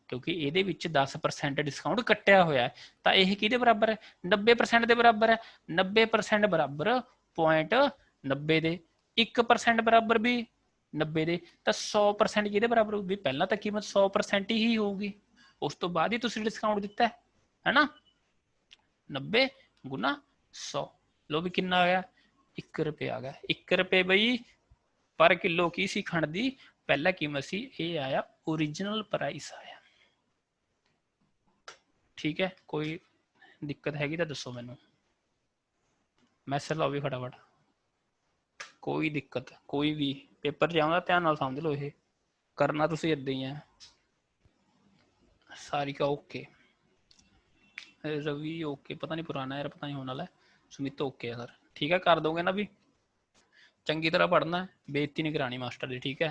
ਕਿਉਂਕਿ ਇਹਦੇ ਵਿੱਚ 10% ਡਿਸਕਾਊਂਟ ਕੱਟਿਆ ਹੋਇਆ ਹੈ। ਤਾਂ ਇਹ ਕਿਹਦੇ ਬਰਾਬਰ ਹੈ? 90% ਦੇ ਬਰਾਬਰ ਹੈ। 90% ਬਰਾਬਰ 0.90 ਦੇ, 1% ਬਰਾਬਰ ਵੀ 90 ਦੇ, ਤਾਂ 100% ਕਿਹਦੇ ਬਰਾਬਰ ਹੋਊਗੀ? ਪਹਿਲਾਂ ਤਾਂ ਕੀਮਤ 100% ਹੀ ਹੋਊਗੀ, ਉਸ ਤੋਂ ਬਾਅਦ ਹੀ ਤੁਸੀਂ ਡਿਸਕਾਊਂਟ ਦਿੱਤਾ ਹੈ ਨਾ। 90 ਗੁਣਾ 100, ਲੋ ਵੀ ਕਿੰਨਾ ਆ ਗਿਆ? 1 ਰੁਪਏ ਆ ਗਿਆ। 1 ਰੁਪਏ ਬਈ ਪਰ ਕਿਲੋ ਕੀ ਸੀ ਖੰਡ ਦੀ ਪਹਿਲਾ ਕੀਮਤ ਸੀ, ਇਹ ਆਇਆ ਓਰੀਜਨਲ ਪ੍ਰਾਈਸ ਆਇਆ। ਠੀਕ ਹੈ, ਕੋਈ ਦਿੱਕਤ ਹੈਗੀ ਤਾਂ ਦੱਸੋ ਮੈਨੂੰ, ਮੈਸੇਜ ਲਾਓ ਵੀ ਫਟਾਫਟ। ਕੋਈ ਦਿੱਕਤ ਕੋਈ ਵੀ ਪੇਪਰ 'ਚ ਆਉਂਦਾ ਧਿਆਨ ਨਾਲ ਸਮਝ ਲਓ, ਇਹ ਕਰਨਾ ਤੁਸੀਂ ਇੱਦਾਂ ਹੀ ਹੈ। सारिका ओके, रवि ओके, पता नहीं पुराना यार, पता नहीं होने वाला है। सुमित ओके है सर, ठीक है कर दोगे ना भी? चंगी तरह पढ़ना है, बेइज्जती नहीं करानी मास्टर की। ठीक है,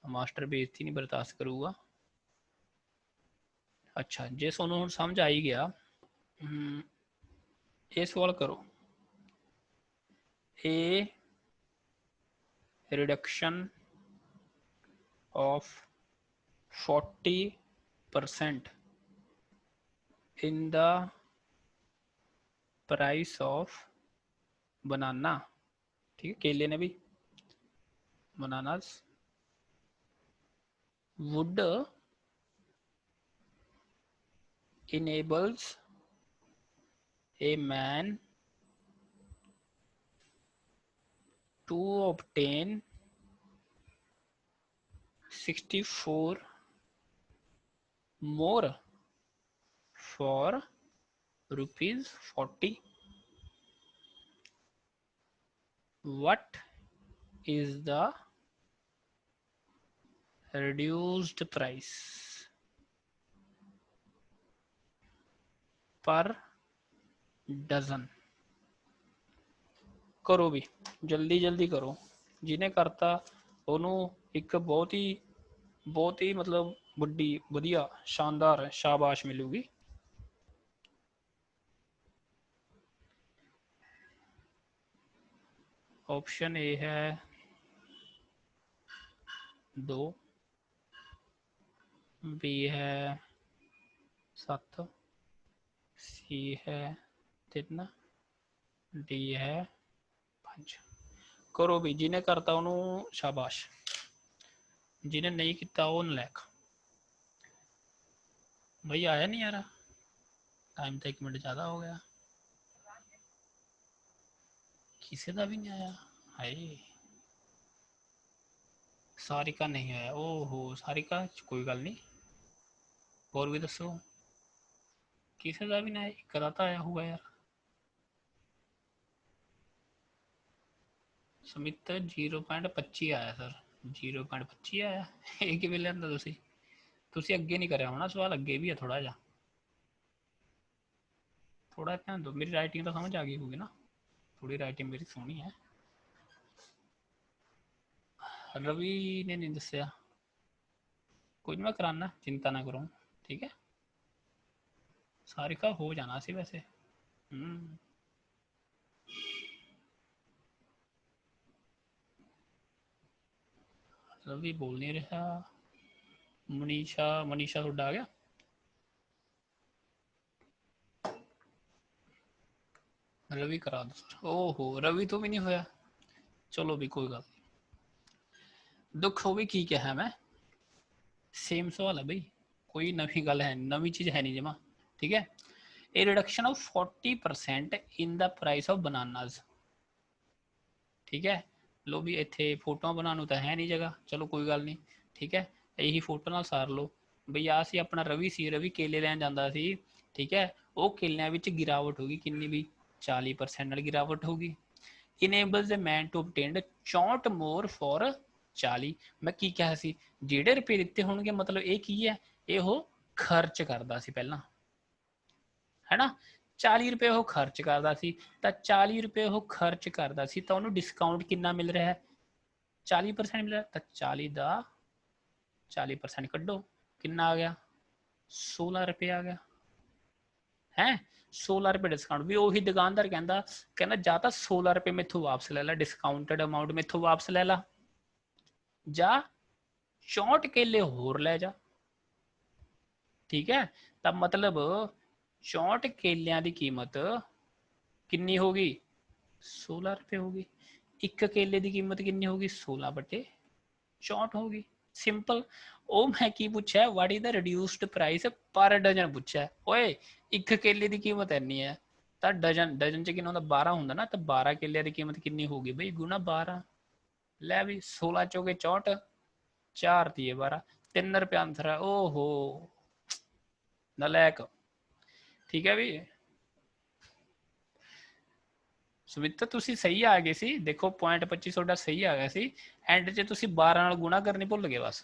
मास्टर बेइज्जती नहीं बर्दाश्त करूँगा। अच्छा जे सोनू हुण समझ आई गया, ये सवाल करो, ए reduction of 40% in the price of banana, ठीक है, केले ने भी bananas would enables a man to obtain 64 more for ₹40. What is the reduced price per dozen? करो भी जल्दी जल्दी करो, जिन्हें करता ਉਹਨੂੰ ਇੱਕ बहुत ही मतलब ਵੱਡੀ ਵਧੀਆ शानदार शाबाश मिलूगी। ऑप्शन ए है 2, बी है 7, सी है 3, डी है 5 करो भी, जिन्हें करता उन्होंने शाबाश, जिन्हें नहीं किया वो नलैक। भाई आया नहीं यार, टाइम तो 1 मिनट ज़्यादा हो गया, किसी का भी नहीं आया। हाय सारिका नहीं आया, ओहो सारिका कोई गल नहीं, और भी दसो किसी का भी नहीं आया, एक तो आया होगा यार। सुमित 0.25 आया सर, 0.25 आया। ये किवें लिआंदा तुसीं? तुसीं अगे नहीं करिया होना सवाल, अगे भी है थोड़ा जा, थोड़ा ध्यान दो। मेरी राइटिंग तो समझ आ गई होगी ना, थोड़ी राइटिंग मेरी सोहनी है। रवि ने नहीं दसिया, कोई नहीं मैं कराना, चिंता ना करो, ठीक है। सारिका हो जाना सी वैसे। रवि बोल नहीं रहा। मनीषा, मनीषा थोड़ा आ गया। रवि करा दो। ओहो रवि तो भी नहीं होया, चलो भी कोई गल नहीं, दुख हो भी की क्या है, मैं सेम सवाल है भाई, कोई नवी गल है, नवी चीज़ है नहीं जमा, ठीक है। A reduction of 40% in the price of bananas, ठीक है। लो भी इतने फोटो बनाने तो है नहीं जगह, चलो कोई गल नहीं, ठीक है। यही फोटो ना सार लो बई, आ सी अपना रवि सी, रवि केले लैन जाता सी, ठीक है। वो केलियां विच गिरावट होगी कितनी भी, 40% गिरावट होगी। Enables the man to obtained 64 more for 40। मैं की कहा सी, जेडे रुपये दिते होंगे, मतलब ये की है, ये हो खर्च करता सी पहला, है ना। 40 रुपये वो खर्च करता सी, तो 40 रुपये वो खर्च करता सी, तो उन्होंने डिस्काउंट कितना मिल रहा है, 40% मिल रहा है, तो 40 का 40% कड्डो, कितना आ गया, 16 रुपये आ गया है। 16 रुपये डिस्काउंट भी, उही दुकानदार कहता कहना जा तो 16 रुपये मेथों वापस ले ला, डिस्काउंटेड अमाउंट मेथों वापस ले ला, जा 64 केले होर ले जा, ठीक है। तब मतलब 64 केलियां की कीमत कितनी होगी, 16 रुपये होगी। एक केले की कीमत कितनी होगी, 16/64 होगी, सिंपल। ओ मैं की पूछा, what is the reduced price per dozen पूछा है, ओए एक केले की कीमत इन्नी है, तो डजन, डजन च कितना 12 होंगे ना, तो 12 केले की कीमत कितनी होगी बई, गुना 12, लै भी 16 चौके 64, 4 दिए 12, 3 रुपये आंसर है। ओहो नलैक, ठीक है भी। सुमित तुसी सही आ गए सी, देखो पॉइंट 25 ਤੁਹਾਡਾ सही आ गया सी, एंड च तुसी 12 ਨਾਲ गुणा करनी भुल गए बस,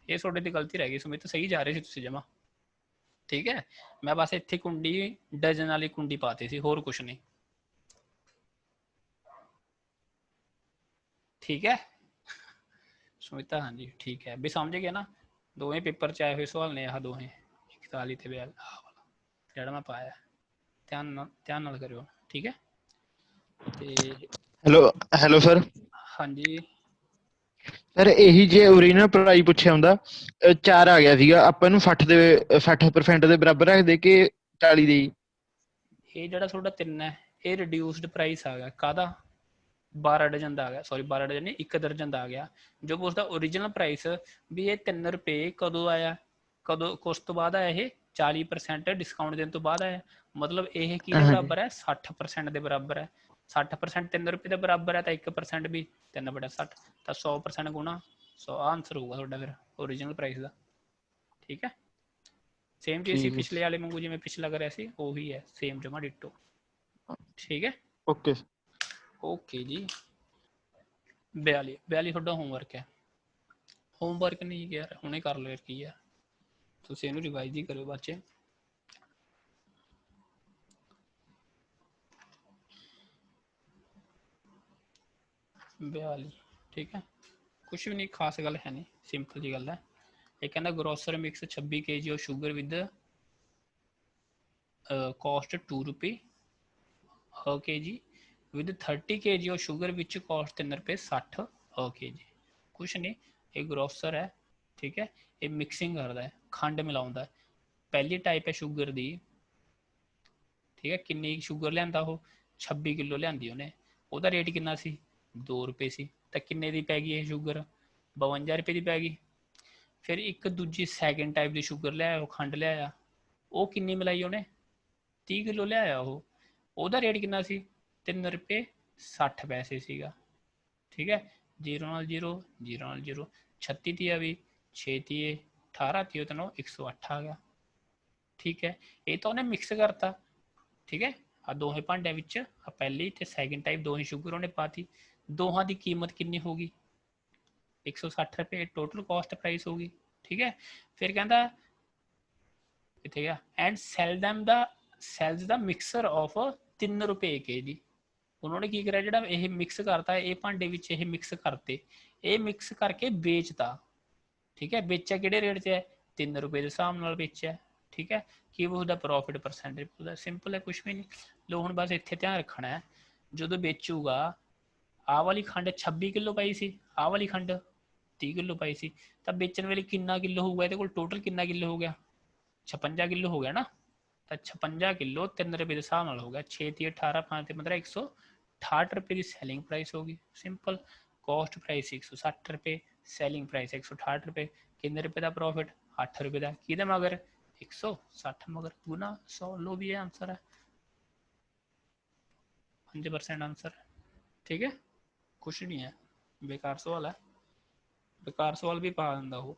ये ਤੁਹਾਡੇ ਦੀ गलती रह गई सुमित, सही जा रहे सी तुसी जमा, ठीक है। मैं बस इतने कुंडी डजन वाली कुंडी पाती सी, होर कुछ नहीं, ठीक है सुमिता, हाँ जी ठीक है भी, समझ गया ना। दोवें पेपर च आए हुए सवाल ने, आह दोवें 41 ते 42 वाला जेड़ा मैं पाया, ध्यान नाल करियो, ठीक है। हेलो हेलो सर, हाँ जी सर यही जे ओरिजिनल प्राइस पूछਿਆ ਹੁੰਦਾ 4 ਆ ਗਿਆ ਸੀਗਾ, ਆਪਾਂ ਇਹਨੂੰ 60 ਦੇ 60% ਦੇ ਬਰਾਬਰ ਰੱਖ ਦੇ ਕੇ 40 ਦੇ। ਇਹ ਜਿਹੜਾ ਤੁਹਾਡਾ 3 ਹੈ, ਇਹ ਰਿਡਿਊਸਡ ਪ੍ਰਾਈਸ ਆ ਗਿਆ ਕਾਹਦਾ, 12 ਡਜਨ ਦਾ ਆ ਗਿਆ, ਸੌਰੀ 12 ਡਜਨ ਨਹੀਂ, 1 ਦਰਜਨ ਦਾ ਆ ਗਿਆ। ਜੋ ਉਸਦਾ ओरिजिनल प्राइस ਵੀ ਇਹ 3 ਰੁਪਏ ਕਦੋਂ ਆਇਆ, ਕਦੋਂ ਕੁਛ ਤੋਂ ਬਾਅਦ ਆਇਆ, ਇਹ 40% ਡਿਸਕਾਊਂਟ ਦੇਣ ਤੋਂ ਬਾਅਦ ਆਇਆ, ਮਤਲਬ ਇਹ ਕਿਹਦੇ ਬਰਾਬਰ ਹੈ, 60% ਦੇ ਬਰਾਬਰ ਹੈ। 60% 3 ਰੁਪਏ ਦੇ ਬਰਾਬਰ ਹੈ, ਤਾਂ 1% ਵੀ 3/60, ਤਾਂ 100% ਗੁਣਾ 100 ਆਂਸਰ ਹੋਊਗਾ ਤੁਹਾਡਾ ਫਿਰ ओरिजिनल प्राइस ਦਾ, ਠੀਕ ਹੈ। सेम चीज सी पिछले वाले वांगू, जिवें पिछला करिया सी ओही है, सेम जमा डिटो, ठीक है। ओके ओके जी 42 ਤੁਹਾਡਾ ਹੋਮवर्क है, होमवर्क नहीं यार हुणे कर लो यार, की है तुसीं इहनूं रिवाइज ही करो बच्चे। बयाली ठीक है, कुछ भी नहीं खास गल है नहीं, सिंपल जी गल है। एक कहना grocer mix 26 kg of sugar with cost 2 रुपये kg with 30 kg of sugar which cost 3 रुपये 60 kg। कुछ नहीं, एक ग्रोसर है, ठीक है, ये मिक्सिंग करता है, खंड मिलाਉਂਦਾ है। पहली टाइप है शुगर दी, ठीक है, किन्नी शुगर लिया वो 26 किलो लिया उन्हें, ਉਹਦਾ ਰੇਟ ਕਿੰਨਾ ਸੀ 2 ਰੁਪਏ ਸੀ, ਤਾਂ ਕਿੰਨੇ ਦੀ ਪੈ ਗਈ ਇਹ ਸ਼ੂਗਰ 52 ਰੁਪਏ ਦੀ ਪੈ ਗਈ। ਫਿਰ ਇੱਕ ਦੂਜੀ ਸੈਕਿੰਡ ਟਾਈਪ ਦੀ ਸ਼ੂਗਰ ਲਿਆਇਆ, ਉਹ ਖੰਡ ਲਿਆਇਆ, ਉਹ ਕਿੰਨੀ ਮਿਲਾਈ ਉਹਨੇ 30 ਕਿਲੋ ਲਿਆਇਆ ਉਹ, ਉਹਦਾ ਰੇਟ ਕਿੰਨਾ ਸੀ 3 ਰੁਪਏ 60 ਪੈਸੇ ਸੀਗਾ। ਠੀਕ ਹੈ, 0 ਨਾਲ 0, 0 ਨਾਲ 0, 36 ਤੀਆ ਵੀ 6 ਤੀਏ 18 ਤੀਏ ਤਨੋਂ 108 ਆ ਗਿਆ। ਠੀਕ ਹੈ, ਇਹ ਤਾਂ ਉਹਨੇ ਮਿਕਸ ਕਰਤਾ। ਠੀਕ ਹੈ, ਆ ਦੋਹੇ ਭਾਂਡਿਆਂ ਵਿੱਚ ਆ ਪਹਿਲੀ ਤੇ ਸੈਕਿੰਡ ਟਾਈਪ ਦੋਹੇ ਸ਼ੂਗਰ ਉਹਨੇ ਪਾਤੀ, ਦੋਹਾਂ ਦੀ ਕੀਮਤ ਕਿੰਨੀ ਹੋਗੀ 160 ਰੁਪਏ ਟੋਟਲ ਕਾਸਟ ਪ੍ਰਾਈਸ ਹੋਗੀ। ਠੀਕ ਹੈ, ਫਿਰ ਕਹਿੰਦਾ ਕਿੱਥੇ ਗਿਆ and sells the mixture of 3 ਰੁਪਏ ਕੇ ਜੀ। ਉਹਨਾਂ ਨੇ ਕੀ ਕਰਿਆ ਜਿਹੜਾ ਇਹ ਮਿਕਸ ਕਰਤਾ ਇਹ ਭਾਂਡੇ ਵਿੱਚ ਇਹ ਮਿਕਸ ਕਰਤੇ, ਇਹ ਮਿਕਸ ਕਰਕੇ ਵੇਚਤਾ। ਠੀਕ ਹੈ, ਵੇਚਿਆ ਕਿਹੜੇ ਰੇਟ 'ਚ ਹੈ 3 ਰੁਪਏ ਦੇ ਹਿਸਾਬ ਨਾਲ ਵੇਚਿਆ। ਠੀਕ ਹੈ, ਕੀ ਉਹਦਾ ਪ੍ਰੋਫਿਟ ਪਰਸੈਂਟੇਜ ਉਹਦਾ ਸਿੰਪਲ ਹੈ, ਕੁਛ ਵੀ ਨਹੀਂ। ਲੋ ਹੁਣ ਬਸ ਇੱਥੇ ਧਿਆਨ ਰੱਖਣਾ ਹੈ, ਜਦੋਂ ਵੇਚੂਗਾ ਆਹ ਵਾਲੀ ਖੰਡ 26 ਕਿਲੋ ਪਾਈ ਸੀ, ਆਹ ਵਾਲੀ ਖੰਡ 30 ਕਿਲੋ ਪਾਈ ਸੀ, ਤਾਂ ਵੇਚਣ ਵੇਲੇ ਕਿੰਨਾ ਕਿਲੋ ਹੋਊਗਾ ਇਹਦੇ ਕੋਲ ਟੋਟਲ ਕਿੰਨਾ ਕਿਲੋ ਹੋ ਗਿਆ 56 ਕਿਲੋ ਹੋ ਗਿਆ ਨਾ। ਤਾਂ 56 ਕਿਲੋ 3 ਰੁਪਏ ਦੇ ਹਿਸਾਬ ਨਾਲ ਹੋ ਗਿਆ, 6 ਤੀ 18 5 ਤੇ ਮਤਲਬ 168 ਰੁਪਏ ਦੀ ਸੈਲਿੰਗ ਪ੍ਰਾइस होगी। सिंपल, कॉस्ट प्राइस 160 रुपए, सैलिंग प्राइस 168 रुपए, कितने रुपए का प्रॉफिट 8 रुपए का, कि मगर 160 मगर गुना 100। लो भी ये आंसर है 5% आंसर। ठीक है, कुछ नहीं है, बेकार सवाल है, बेकार सवाल भी पा दिंदा वो।